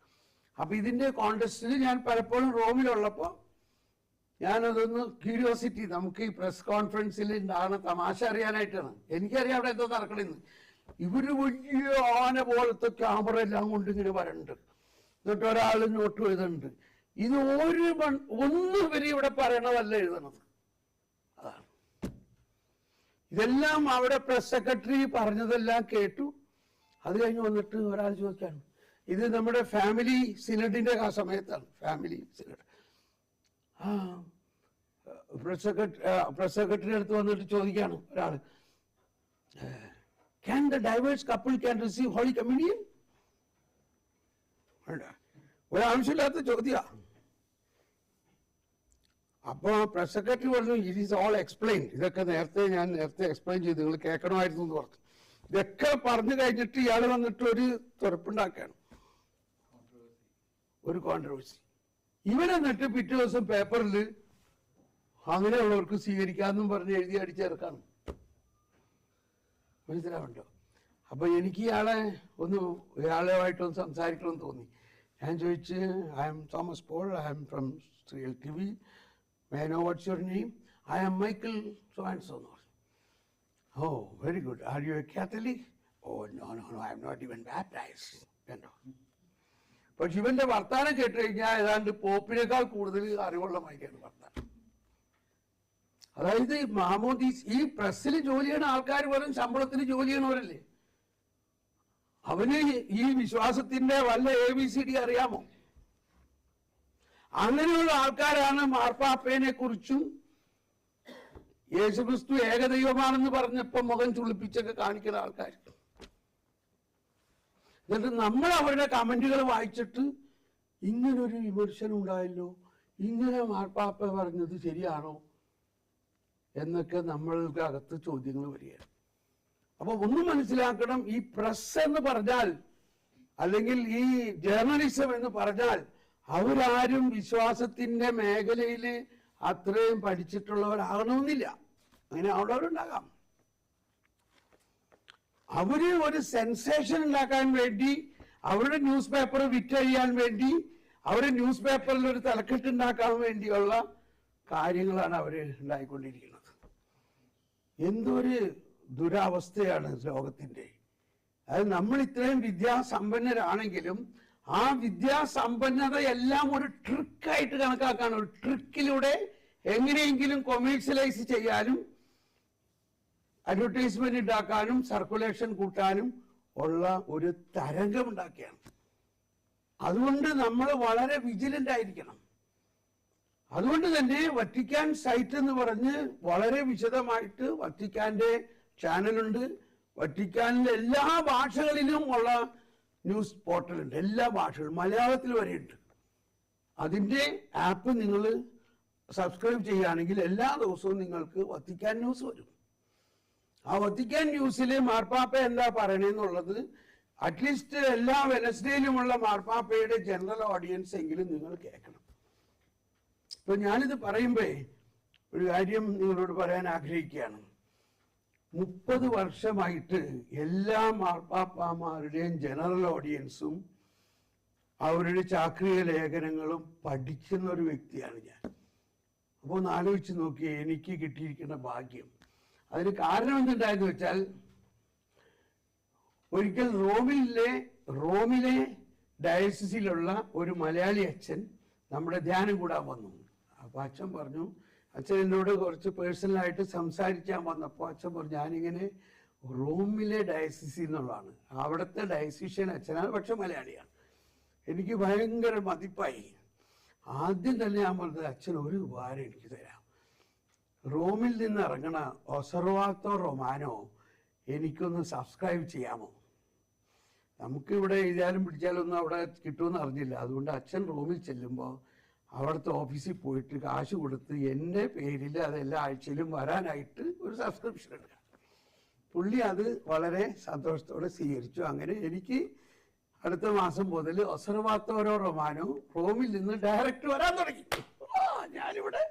അപ്പൊ ഇതിന്റെ കോൺടെസ്റ്റിന് ഞാൻ പലപ്പോഴും റോമിലുള്ളപ്പോ ഞാനതൊന്ന് ക്യൂരിയോസിറ്റി, നമുക്ക് ഈ പ്രസ് കോൺഫറൻസിൽ ഉണ്ടാകുന്ന തമാശ അറിയാനായിട്ടാണ്. എനിക്കറിയാം അവിടെ എന്തോ നടക്കണെന്ന്. ഇവര് വലിയ ആന പോലത്തെ ക്യാമറ എല്ലാം കൊണ്ട് ഇങ്ങനെ വരണ്ട്, എന്നിട്ട് ഒരാൾ നോട്ട് എഴുതുന്നുണ്ട്. ഇത് ഒന്നും ഇവര് ഇവിടെ പറയണതല്ല എഴുതണത്. അതാണ്. ഇതെല്ലാം അവിടെ പ്രസ് സെക്രട്ടറി പറഞ്ഞതെല്ലാം കേട്ടു. അത് കഴിഞ്ഞ് വന്നിട്ട് ഒരാൾ ചോദിക്കാണ്, ഇത് നമ്മുടെ ഫാമിലി സിനഡിന്റെ ആ സമയത്താണ്. ഫാമിലി സിനഡ് പ്രസ് സെക്രട്ടറി അടുത്ത് വന്നിട്ട് ചോദിക്കാണ് ഒരാൾ, can the divorce couple can receive holy communion? ഒരാവശ്യമില്ലാത്ത ചോദ്യ. അപ്പൊ പ്രസ് സെക്രട്ടറി പറഞ്ഞു, ഇറ്റ് ഈസ് ഓൾ എക്സ്പ്ലെയിൻ. ഇതൊക്കെ ഞാൻ നേരത്തെ എക്സ്പ്ലെയിൻ ചെയ്തു, നിങ്ങൾ കേൾക്കണമായിരുന്നു എന്ന് പറഞ്ഞു. ഇതൊക്കെ പറഞ്ഞു കഴിഞ്ഞിട്ട് ഇയാൾ വന്നിട്ട് ഒരു തുറപ്പുണ്ടാക്കാണ്, ഒരു കോൺട്രവേഴ്സി. ഇവരെന്നിട്ട് പിറ്റേ ദിവസം പേപ്പറിൽ അങ്ങനെയുള്ളവർക്ക് സ്വീകരിക്കാമെന്നും പറഞ്ഞ് എഴുതി അടിച്ചിറക്കാണ്. മനസ്സിലാവുണ്ടോ? അപ്പൊ എനിക്ക് ഇയാളുമായിട്ടൊന്ന് സംസാരിക്കണമെന്ന് തോന്നി. ഞാൻ ചോദിച്ച്, I am Thomas Paul, I am from 3L TV. May I know what's your name? I am Michael so-and-so. Oh, very good. Are you a Catholic? Oh, no, I am not even baptized. പക്ഷെ ഇവന്റെ വർത്താനം കേട്ട് കഴിഞ്ഞാൽ ഏതാണ്ട് പോപ്പിനേക്കാൾ കൂടുതൽ അറിവുള്ള മാതിരിയാണ് വർത്താനം. അതായത് ഈ പ്രസ്സിൽ ജോലി ചെയ്യുന്ന ആൾക്കാർ വെറും ശമ്പളത്തിന് ജോലി ചെയ്യണവരല്ലേ. അവന് ഈ വിശ്വാസത്തിന്റെ വല്ല ABCD അറിയാമോ? അങ്ങനെയുള്ള ആൾക്കാരാണ് മാർപ്പാപ്പയെ കുറിച്ചും യേശുക്രിസ്തു ഏകദൈവമാണെന്ന് പറഞ്ഞപ്പോ മുഖം ചുളിപ്പിച്ചൊക്കെ കാണിക്കുന്ന ആൾക്കാർ. എന്നിട്ട് നമ്മൾ അവരുടെ കമന്റുകൾ വായിച്ചിട്ട് ഇങ്ങനൊരു വിമർശനം ഉണ്ടായല്ലോ, ഇങ്ങനെ മാർപ്പാപ്പ പറഞ്ഞത് ശരിയാണോ എന്നൊക്കെ നമ്മൾക്ക് അകത്ത് ചോദ്യങ്ങൾ വരികയാണ്. അപ്പൊ ഒന്ന് മനസ്സിലാക്കണം, ഈ പ്രസ് എന്ന് പറഞ്ഞാൽ അല്ലെങ്കിൽ ഈ ജേർണലിസം എന്ന് പറഞ്ഞാൽ അവരാരും വിശ്വാസത്തിന്റെ മേഖലയിൽ അത്രയും പഠിച്ചിട്ടുള്ളവരാകണമെന്നില്ല. അങ്ങനെ ഉള്ളവരുണ്ടാകാം. അവര് ഒരു സെൻസേഷൻ ഉണ്ടാക്കാൻ വേണ്ടി, അവരുടെ ന്യൂസ് പേപ്പർ വിറ്റഴിയാൻ വേണ്ടി, അവരുടെ ന്യൂസ് പേപ്പറിൽ ഒരു തലക്കെട്ടുണ്ടാക്കാൻ വേണ്ടിയുള്ള കാര്യങ്ങളാണ് അവർ ഉണ്ടായിക്കൊണ്ടിരിക്കുന്നത്. എന്തൊരു ദുരവസ്ഥയാണ് ലോകത്തിൻ്റെ. അത് നമ്മൾ ഇത്രയും വിദ്യാസമ്പന്നരാണെങ്കിലും ആ വിദ്യാസമ്പന്നതയെല്ലാം ഒരു ട്രിക്കായിട്ട് കണക്കാക്കാണ്. ഒരു ട്രിക്കിലൂടെ എങ്ങനെയെങ്കിലും കൊമേഴ്സ്യലൈസ് ചെയ്യാനും അഡ്വർടൈസ്മെന്റ് ഉണ്ടാക്കാനും സർക്കുലേഷൻ കൂട്ടാനും ഉള്ള ഒരു തരംഗം ഉണ്ടാക്കിയാണ്. അതുകൊണ്ട് നമ്മൾ വളരെ വിജിലന്റ് ആയിരിക്കണം. അതുകൊണ്ട് തന്നെ വത്തിക്കാൻ സൈറ്റ് എന്ന് പറഞ്ഞ് വളരെ വിശദമായിട്ട് വത്തിക്കാന്റെ ചാനലുണ്ട്. വത്തിക്കാനിലെ എല്ലാ ഭാഷകളിലും ഉള്ള ന്യൂസ് പോർട്ടലുണ്ട്, എല്ലാ ഭാഷകളും, മലയാളത്തിൽ വരെയുണ്ട്. അതിൻ്റെ ആപ്പ് നിങ്ങൾ സബ്സ്ക്രൈബ് ചെയ്യുകയാണെങ്കിൽ എല്ലാ ദിവസവും നിങ്ങൾക്ക് വത്തിക്കാൻ ന്യൂസ് വരും. ആ വത്തിക്കാൻ ന്യൂസിൽ മാർപ്പാപ്പ എന്താ പറയണെന്നുള്ളത് അറ്റ്ലീസ്റ്റ് എല്ലാ വെനസ്ഡേയിലുമുള്ള മാർപ്പാപ്പയുടെ ജനറൽ ഓഡിയൻസ് എങ്കിലും നിങ്ങൾ കേൾക്കണം. ഇപ്പൊ ഞാനിത് പറയുമ്പോ ഒരു കാര്യം നിങ്ങളോട് പറയാൻ ആഗ്രഹിക്കുകയാണ്. 30 വർഷമായിട്ട് എല്ലാ മാർപ്പാപ്പമാരുടെയും ജനറൽ ഓഡിയൻസും അവരുടെ ചാക്രിക ലേഖനങ്ങളും പഠിക്കുന്ന ഒരു വ്യക്തിയാണ് ഞാൻ. അപ്പോൾ ഒന്ന് ആലോചിച്ച് നോക്കി എനിക്ക് കിട്ടിയിരിക്കുന്ന ഭാഗ്യം. അതിന് കാരണം എന്തുണ്ടായെന്ന് വെച്ചാൽ, ഒരിക്കൽ റോമിലെ ഡയസിസിലുള്ള ഒരു മലയാളി അച്ഛൻ നമ്മുടെ ധ്യാനം കൂടാൻ വന്നു. അപ്പൊ അച്ഛൻ പറഞ്ഞു, അച്ഛൻ എന്നോട് കുറച്ച് പേഴ്സണലായിട്ട് സംസാരിക്കാൻ വന്നപ്പോൾ അച്ഛൻ പറഞ്ഞു, ഞാനിങ്ങനെ റോമിലെ ഡയസിസി എന്നുള്ളതാണ്, അവിടുത്തെ ഡയസിഷ്യൻ അച്ഛനാണ്, പക്ഷെ മലയാളിയാണ്. എനിക്ക് ഭയങ്കര മതിപ്പായി. ആദ്യം തന്നെ ഞാൻ പറഞ്ഞത്, അച്ഛൻ ഒരു ഉപകാരം എനിക്ക് തരാം, റോമിൽ നിന്ന് ഇറങ്ങണ ഒസർവാത്തോ റൊമാനോ എനിക്കൊന്ന് സബ്സ്ക്രൈബ് ചെയ്യാമോ? നമുക്കിവിടെ എഴുതിയാലും പിടിച്ചാലൊന്നും അവിടെ കിട്ടുമെന്ന് അറിഞ്ഞില്ല. അതുകൊണ്ട് അച്ഛൻ റോമിൽ ചെല്ലുമ്പോൾ അവിടുത്തെ ഓഫീസിൽ പോയിട്ട് കാശ് കൊടുത്ത് എൻ്റെ പേരിൽ അതെല്ലാ ആഴ്ചയിലും വരാനായിട്ട് ഒരു സബ്സ്ക്രിപ്ഷൻ എടുക്കാം. പുള്ളി അത് വളരെ സന്തോഷത്തോടെ സ്വീകരിച്ചു. അങ്ങനെ എനിക്ക് അടുത്ത മാസം മുതൽ ഒസർവാത്തോരോ റൊമാനോ റോമിൽ നിന്ന് ഡയറക്റ്റ് വരാൻ തുടങ്ങി. ഞാനിവിടെ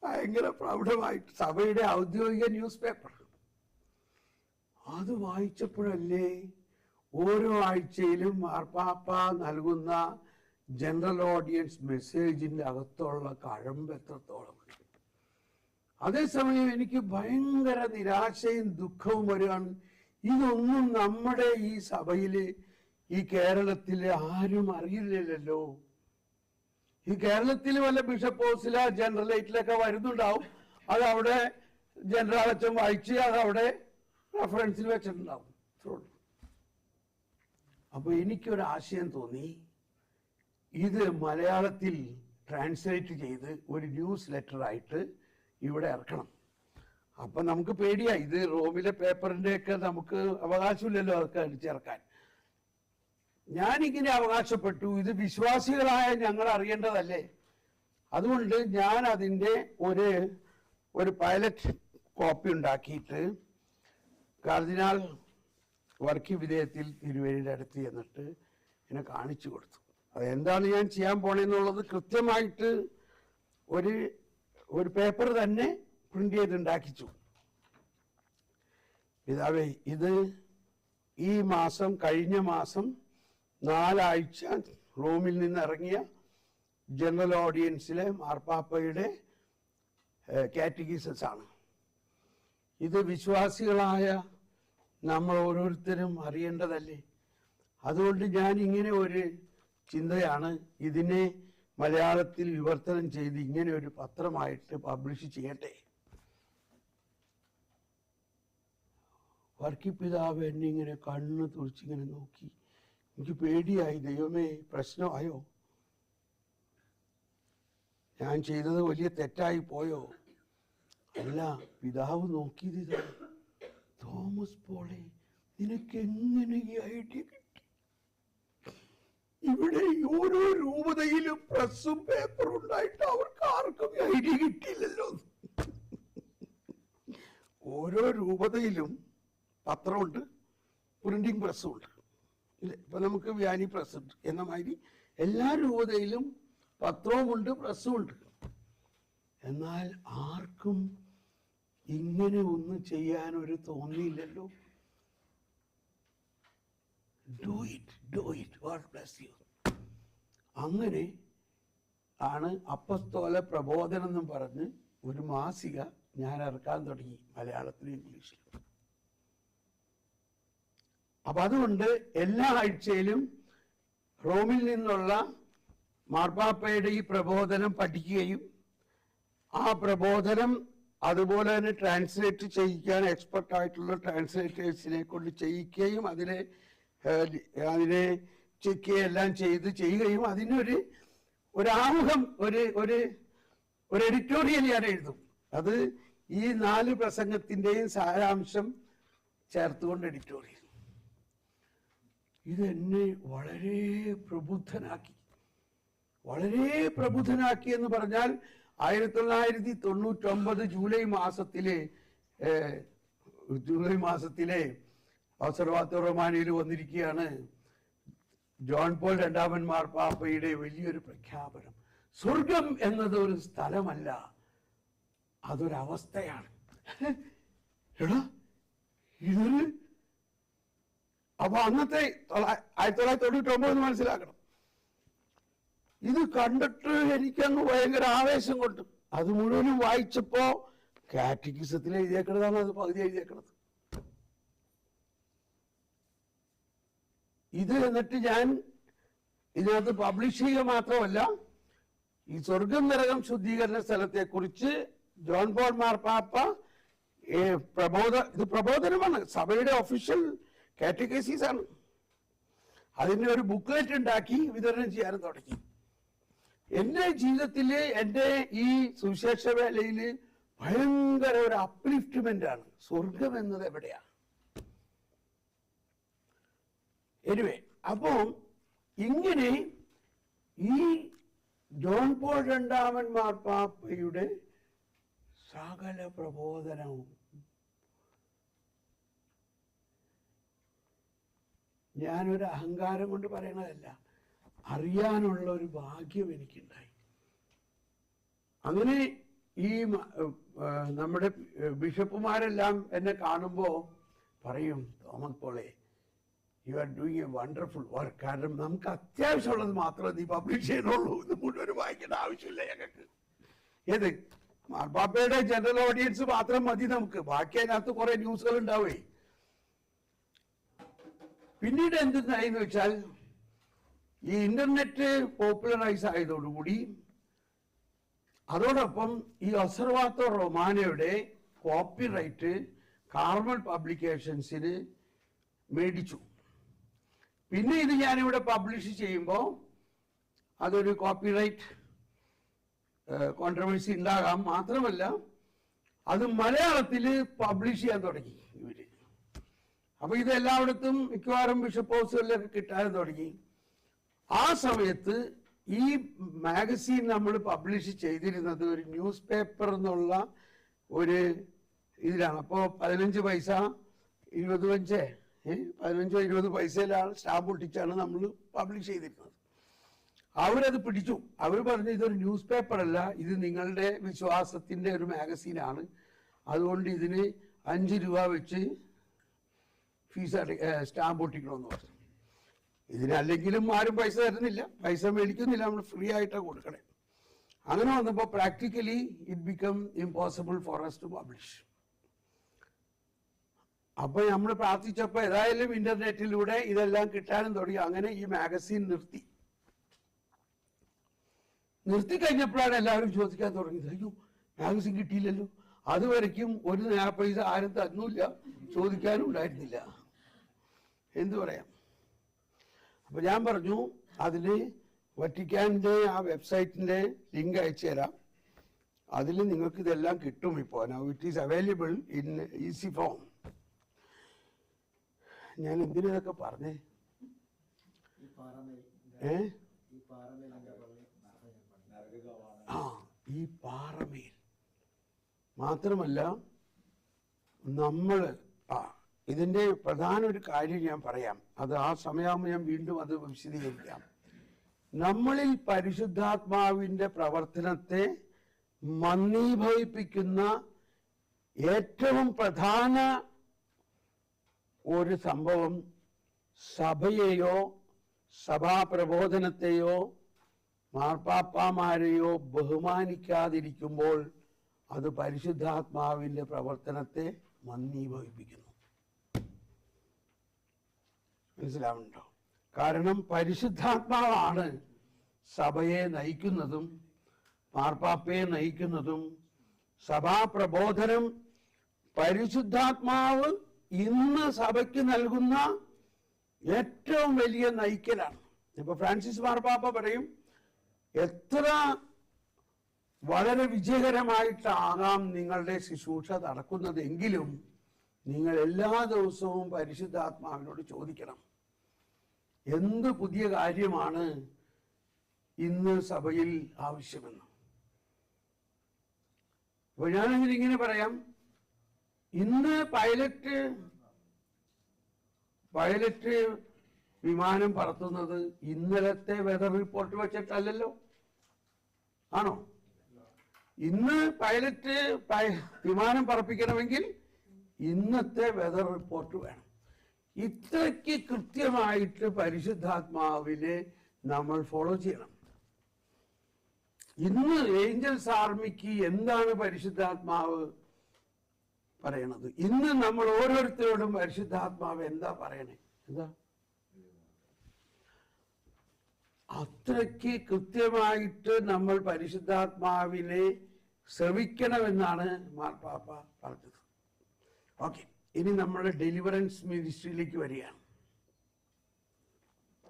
ഭയങ്കര പ്രൗഢമായിട്ട് സഭയുടെ ഔദ്യോഗിക ന്യൂസ് പേപ്പർ അത് വായിച്ചപ്പോഴല്ലേ ഓരോ ആഴ്ചയിലും മാർപ്പാപ്പ നൽകുന്ന ജനറൽ ഓഡിയൻസ് മെസ്സേജിന്റെ അകത്തുള്ള കഴമ്പ് എത്രത്തോളം. അതേസമയം എനിക്ക് ഭയങ്കര നിരാശയും ദുഃഖവും വരികയാണ്. ഇതൊന്നും നമ്മുടെ ഈ സഭയില്, ഈ കേരളത്തില് ആരും അറിയില്ലല്ലോ. ഈ കേരളത്തിൽ വല്ല ബിഷപ്പ് ഹൗസില ജനറലേറ്റിലൊക്കെ വരുന്നുണ്ടാവും, അത് അവിടെ ജനറൽ അച്ഛൻ വായിച്ച് അത് അവിടെ റെഫറൻസിൽ വെച്ചിട്ടുണ്ടാവും. അപ്പൊ എനിക്കൊരാശയം തോന്നി, ഇത് മലയാളത്തിൽ ട്രാൻസ്ലേറ്റ് ചെയ്ത് ഒരു ന്യൂസ് ലെറ്റർ ആയിട്ട് ഇവിടെ ഇറക്കണം. അപ്പൊ നമുക്ക് പേടിയായി, ഇത് റോമിലെ പേപ്പറിന്റെ ഒക്കെ നമുക്ക് അവകാശമില്ലല്ലോ അതൊക്കെ അടിച്ചിറക്കാൻ. ഞാനിങ്ങനെ അവകാശപ്പെട്ടു, ഇത് വിശ്വാസികളായ ഞങ്ങൾ അറിയേണ്ടതല്ലേ. അതുകൊണ്ട് ഞാൻ അതിൻ്റെ ഒരു പൈലറ്റ് കോപ്പി ഉണ്ടാക്കിയിട്ട് കർദിനാൾ വർക്കി വിധേയത്തിൽ തിരുവേലിയുടെ അടുത്ത് ചെന്നിട്ട് എന്നെ കാണിച്ചു കൊടുത്തു. അതെന്താണ് ഞാൻ ചെയ്യാൻ പോണെന്നുള്ളത് കൃത്യമായിട്ട് ഒരു പേപ്പർ തന്നെ പ്രിന്റ് ചെയ്തുണ്ടാക്കിച്ചു. പിതാവേ, ഇത് ഈ മാസം, കഴിഞ്ഞ മാസം 4 ആഴ്ച റോമിൽ നിന്ന് ഇറങ്ങിയ ജനറൽ ഓഡിയൻസിലെ മാർപ്പാപ്പയുടെ കാറ്റഗീസസ് ആണ്. ഇത് വിശ്വാസികളായ നമ്മൾ ഓരോരുത്തരും അറിയേണ്ടതല്ലേ. അതുകൊണ്ട് ഞാൻ ഇങ്ങനെ ഒരു ചിന്തയാണ്, ഇതിനെ മലയാളത്തിൽ വിവർത്തനം ചെയ്ത് ഇങ്ങനെ ഒരു പത്രമായിട്ട് പബ്ലിഷ് ചെയ്യട്ടെ. വർക്കി പിതാവ് എന്നെ ഇങ്ങനെ കണ്ണ് തുറച്ചിങ്ങനെ നോക്കി. എനിക്ക് പേടിയായി, ദൈവമേ പ്രശ്നമായോ, ഞാൻ ചെയ്തത് വലിയ തെറ്റായി പോയോ? അല്ല, പിതാവ് നോക്കിയത് ഇതാണ്, തോമസ് പോളെ, നിനക്ക് എങ്ങനെ ഈ ഐഡിയ കിട്ടി? ഇവിടെ ഓരോ രൂപതയിലും പ്രസ്സും പേപ്പറും ഉണ്ടായിട്ട് അവർക്ക് ആർക്കും ഐഡിയ കിട്ടിയില്ലല്ലോ. ഓരോ രൂപതയിലും പത്രമുണ്ട്, പ്രിന്റിംഗ് പ്രസ്സും ഉണ്ട്. ഇല്ലേ, ഇപ്പൊ നമുക്ക് വ്യാനി പ്രസ് ഉണ്ട് എന്ന മാതിരി എല്ലാ രൂപതയിലും പത്രവുമുണ്ട്, പ്രസ്സും ഉണ്ട്. എന്നാൽ ആർക്കും ഇങ്ങനെ ഒന്നും ചെയ്യാൻ ഒരു തോന്നിയില്ലല്ലോ. Do it, God bless you. അങ്ങനെ ആണ് അപ്പസ്തോല പ്രബോധനം എന്നും പറഞ്ഞ് ഒരു മാസിക ഞാൻ ഇറക്കാൻ തുടങ്ങി, മലയാളത്തിലും ഇംഗ്ലീഷിലും. അപ്പൊ അതുകൊണ്ട് എല്ലാ ആഴ്ചയിലും റോമിൽ നിന്നുള്ള മാർപ്പാപ്പയുടെ ഈ പ്രബോധനം പഠിക്കുകയും ആ പ്രബോധനം അതുപോലെ തന്നെ ട്രാൻസ്ലേറ്റ് ചെയ്യിക്കാൻ എക്സ്പെർട്ട് ആയിട്ടുള്ള ട്രാൻസ്ലേറ്റേഴ്സിനെ കൊണ്ട് ചെയ്യിക്കുകയും അതിനെ ചെക്ക് ചെയ്യുകയെല്ലാം ചെയ്യുകയും അതിനൊരു ആമുഖം, ഒരു എഡിറ്റോറിയൽ ഞാൻ എഴുതും. അത് ഈ 4 പ്രസംഗത്തിൻ്റെയും സാരാംശം ചേർത്തുകൊണ്ട് എഡിറ്റോറിയൽ. ഇതെന്നെ വളരെ പ്രബുദ്ധനാക്കി എന്ന് പറഞ്ഞാൽ 1999 ജൂലൈ മാസത്തിലെ ഒബ്സർവാത്തോർ റൊമാനയിൽ വന്നിരിക്കുകയാണ് ജോൺ പോൾ രണ്ടാമൻ മാർപ്പാപ്പയുടെ വലിയൊരു പ്രഖ്യാപനം. സ്വർഗം എന്നത് ഒരു സ്ഥലമല്ല, അതൊരവസ്ഥയാണ്. ഇതൊരു അപ്പൊ അന്നത്തെ 1999 മനസ്സിലാക്കണം. ഇത് കണ്ടിട്ട് എനിക്കങ്ങ് ഭയങ്കര ആവേശം കൊണ്ട് അത് മുഴുവനും വായിച്ചപ്പോ കാറ്റഗിസത്തിൽ എഴുതിയേക്കണതാണ് അത് പകുതി എഴുതിയേക്കണത്. ഇത് എന്നിട്ട് ഞാൻ ഇതിനകത്ത് പബ്ലിഷ് ചെയ്യുക മാത്രമല്ല, ഈ സ്വർഗം നരകം ശുദ്ധീകരണ സ്ഥലത്തെ കുറിച്ച് ജോൺ പോൾ മാർപ്പാപ്പ ഇത് പ്രബോധനമാണ്, സഭയുടെ ഒഫീഷ്യൽ കാറ്റഗസീസ് ആണ്. അതിന്റെ ഒരു ബുക്ക്ലെറ്റ് ഉണ്ടാക്കി വിതരണം ചെയ്യാനും തുടങ്ങി. എന്റെ ജീവിതത്തില് എന്റെ ഈ സുവിശേഷ വേലയില് ഭയങ്കര ഒരു അപ്ലിഫ്റ്റ്മെന്റ് ആണ്. സ്വർഗം എന്നത് എവിടെയാണ്? എനിവേ, അപ്പോ ഇങ്ങനെ ഈ ജോൺ പോൾ രണ്ടാമൻ മാർപ്പാപ്പയുടെ സകല പ്രബോധനവും ഞാനൊരു അഹങ്കാരം കൊണ്ട് പറയണതല്ല, അറിയാനുള്ള ഒരു ഭാഗ്യം എനിക്കുണ്ടായി. അങ്ങനെ ഈ നമ്മുടെ ബിഷപ്പുമാരെല്ലാം എന്നെ കാണുമ്പോ പറയും, തോമസ് പോളെ, you are doing a wonderful work. കാരണം നമുക്ക് അത്യാവശ്യമുള്ളത് മാത്രമേ നീ പബ്ലിഷ് ചെയ്യുന്നുള്ളൂ, ഇത് മുഴുവൻ വായിക്കേണ്ട ആവശ്യമില്ല ഞങ്ങൾക്ക്. ഏത് മാർപ്പാപ്പയുടെ ജനറൽ ഓഡിയൻസ് മാത്രം മതി നമുക്ക്, ബാക്കി അതിനകത്ത് കുറെ ന്യൂസുകൾ ഉണ്ടാവേ. പിന്നീട് എന്തെന്നായെന്ന് വെച്ചാൽ, ഈ ഇന്റർനെറ്റ് പോപ്പുലറൈസ് ആയതോടുകൂടി അതോടൊപ്പം ഈ ഒബ്സർവാത്തോർ റൊമാനയുടെ കോപ്പിറൈറ്റ് കാർമൽ പബ്ലിക്കേഷൻസിന് മേടിച്ചു. പിന്നെ ഇത് ഞാനിവിടെ പബ്ലിഷ് ചെയ്യുമ്പോൾ അതൊരു കോപ്പിറൈറ്റ് കോൺട്രവേഴ്സി ഉണ്ടാകാം. മാത്രമല്ല അത് മലയാളത്തിൽ പബ്ലിഷ് ചെയ്യാൻ തുടങ്ങി ഇവര്. അപ്പൊ ഇത് എല്ലായിടത്തും മിക്കവാറും ബിഷപ്പ് ഹൗസുകളിലൊക്കെ കിട്ടാൻ തുടങ്ങി. ആ സമയത്ത് ഈ മാഗസീൻ നമ്മൾ പബ്ലിഷ് ചെയ്തിരുന്നത് ഒരു ന്യൂസ് പേപ്പർ എന്നുള്ള ഒരു ഇതിലാണ്. അപ്പോൾ 15 പൈസ 15-20 പൈസയിലാണ് സ്റ്റാമ്പ് ഒട്ടിച്ചാണ് നമ്മൾ പബ്ലിഷ് ചെയ്തിരുന്നത്. അവരത് പിടിച്ചു. അവർ പറഞ്ഞു, ഇതൊരു ന്യൂസ് പേപ്പർ അല്ല, ഇത് നിങ്ങളുടെ വിശ്വാസത്തിന്റെ ഒരു മാഗസീനാണ്, അതുകൊണ്ട് ഇതിന് 5 രൂപ വെച്ച് ഫീസ് സ്റ്റാമ്പ് ഒട്ടിക്കണമെന്ന് പറഞ്ഞു. ഇതിനല്ലെങ്കിലും ആരും പൈസ തരുന്നില്ല, പൈസ മേടിക്കുന്നില്ല, നമ്മൾ ഫ്രീ ആയിട്ടാണ് കൊടുക്കണേ. അങ്ങനെ വന്നപ്പോൾ practically it become impossible for us to publish. അപ്പൊ നമ്മൾ പ്രാർത്ഥിച്ചപ്പോ ഏതായാലും ഇന്റർനെറ്റിലൂടെ ഇതെല്ലാം കിട്ടാനും തുടങ്ങി. അങ്ങനെ ഈ മാഗസീൻ നിർത്തി കഴിഞ്ഞപ്പോഴാണ് എല്ലാവരും ചോദിക്കാൻ തുടങ്ങിയത്, അയ്യോ മാഗസീൻ കിട്ടിയില്ലല്ലോ. അതുവരയ്ക്കും ഒരു നയാ പൈസ ആരും തന്നില്ല, ചോദിക്കാനും ഉണ്ടായിരുന്നില്ല. എന്തു പറയാം. അപ്പൊ ഞാൻ പറഞ്ഞു, അതില് വറ്റിക്കാൻ്റെ ആ വെബ്സൈറ്റിന്റെ ലിങ്ക് അയച്ചു തരാം, അതിൽ നിങ്ങൾക്ക് ഇതെല്ലാം കിട്ടും. ഇപ്പോൾ now it is available in easy form. ഞാൻ എന്തിനൊക്കെ പറഞ്ഞേ? ഈ പാറമേൽ മാത്രമല്ല, നമ്മൾ ഇതിന്റെ പ്രധാന ഒരു കാര്യം ഞാൻ പറയാം, അത് ആ സമയമാകുമ്പോൾ ഞാൻ വീണ്ടും അത് വിശദീകരിക്കാം. നമ്മളിൽ പരിശുദ്ധാത്മാവിന്റെ പ്രവർത്തനത്തെ മന്ദീഭവിപ്പിക്കുന്ന ഏറ്റവും പ്രധാന ഒരു സംഭവം സഭയെയോ സഭാപ്രബോധനത്തെയോ മാർപ്പാപ്പാമാരെയോ ബഹുമാനിക്കാതിരിക്കുമ്പോൾ അത് പരിശുദ്ധാത്മാവിൻ്റെ പ്രവർത്തനത്തെ മന്ദീഭവിപ്പിക്കുന്നു. മനസ്സിലാവുന്നുണ്ടോ? കാരണം പരിശുദ്ധാത്മാവാണ് സഭയെ നയിക്കുന്നതും മാർപ്പാപ്പയെ നയിക്കുന്നതും. സഭാപ്രബോധനം പരിശുദ്ധാത്മാവ് ഇന്ന് സഭയ്ക്ക് നൽകുന്ന ഏറ്റവും വലിയ നയിക്കലാണ്. ഇപ്പൊ ഫ്രാൻസിസ് മാർപ്പാപ്പ പറയും, എത്ര വളരെ വിജയകരമായിട്ടാകാം നിങ്ങളുടെ ശുശ്രൂഷ നടക്കുന്നതെങ്കിലും നിങ്ങൾ എല്ലാ ദിവസവും പരിശുദ്ധാത്മാവിനോട് ചോദിക്കണം, എന്ത് പുതിയ കാര്യമാണ് ഇന്ന് സഭയിൽ ആവശ്യമെന്ന്. അപ്പൊ ഞാനങ്ങനെ ഇങ്ങനെ പറയാം, ഇന്ന് പൈലറ്റ് വിമാനം പറത്തുന്നത് ഇന്നലത്തെ വെതർ റിപ്പോർട്ട് വെച്ചിട്ടല്ലല്ലോ, ആണോ? ഇന്ന് പൈലറ്റ് വിമാനം പറപ്പിക്കണമെങ്കിൽ ഇന്നത്തെ വെതർ റിപ്പോർട്ട് വേണം. ഇത്രയ്ക്ക് കൃത്യമായിട്ട് പരിശുദ്ധാത്മാവിനെ നമ്മൾ ഫോളോ ചെയ്യണം. ഇന്ന് ഏഞ്ചൽസ് ആർമിക്ക് എന്താണ് പരിശുദ്ധാത്മാവ് പറയണത്? ഇന്ന് നമ്മൾ ഓരോരുത്തരോടും പരിശുദ്ധാത്മാവ് എന്താ പറയണേ? എന്താ? അത്രയ്ക്ക് കൃത്യമായിട്ട് നമ്മൾ പരിശുദ്ധാത്മാവിനെ ശ്രവിക്കണമെന്നാണ് മാർപ്പാപ്പ പറഞ്ഞത്. ഓക്കെ, ഇനി നമ്മുടെ ഡെലിവറൻസ് മിനിസ്ട്രിയിലേക്ക് വരികയാണ്.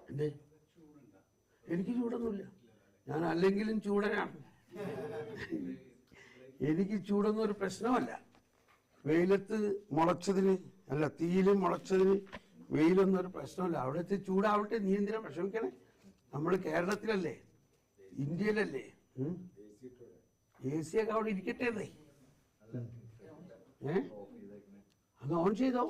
എന്തേ? എനിക്ക് ചൂടൊന്നുമില്ല, ഞാൻ അല്ലെങ്കിലും ചൂടനാണ്. എനിക്ക് ചൂടൊന്നും ഒരു പ്രശ്നമല്ല. വെയിലത്ത് മുളച്ചതിന് അല്ല, തീയിൽ മുളച്ചതിന് വെയിലൊന്നും ഒരു പ്രശ്നമല്ല. അവിടുത്തെ ചൂടാവട്ടെ, നീ എന്തിനാ വിഷമിക്കണേ? നമ്മൾ കേരളത്തിലല്ലേ, ഇന്ത്യയിലല്ലേ? AC ഒക്കെ അവിടെ ഇരിക്കട്ടെ. അങ്ങ് ഓൺ ചെയ്തോ?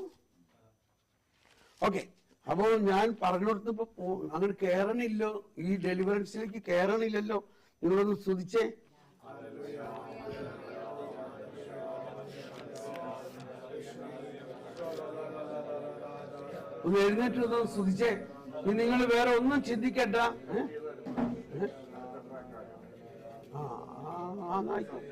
ഓക്കെ, അപ്പോൾ ഞാൻ പറഞ്ഞിടത്തിപ്പോ അങ്ങനെ കയറണില്ലോ, ഈ ഡെലിവറൻസിലേക്ക് കയറണില്ലല്ലോ. നിങ്ങളൊന്ന് സ്തുതിച്ചേ. ഒന്ന് എഴുന്നേറ്റ് സ്തുതിച്ചേ. ഇനി നിങ്ങൾ വേറെ ഒന്നും ചിന്തിക്കണ്ട. ആയിക്കോട്ടെ.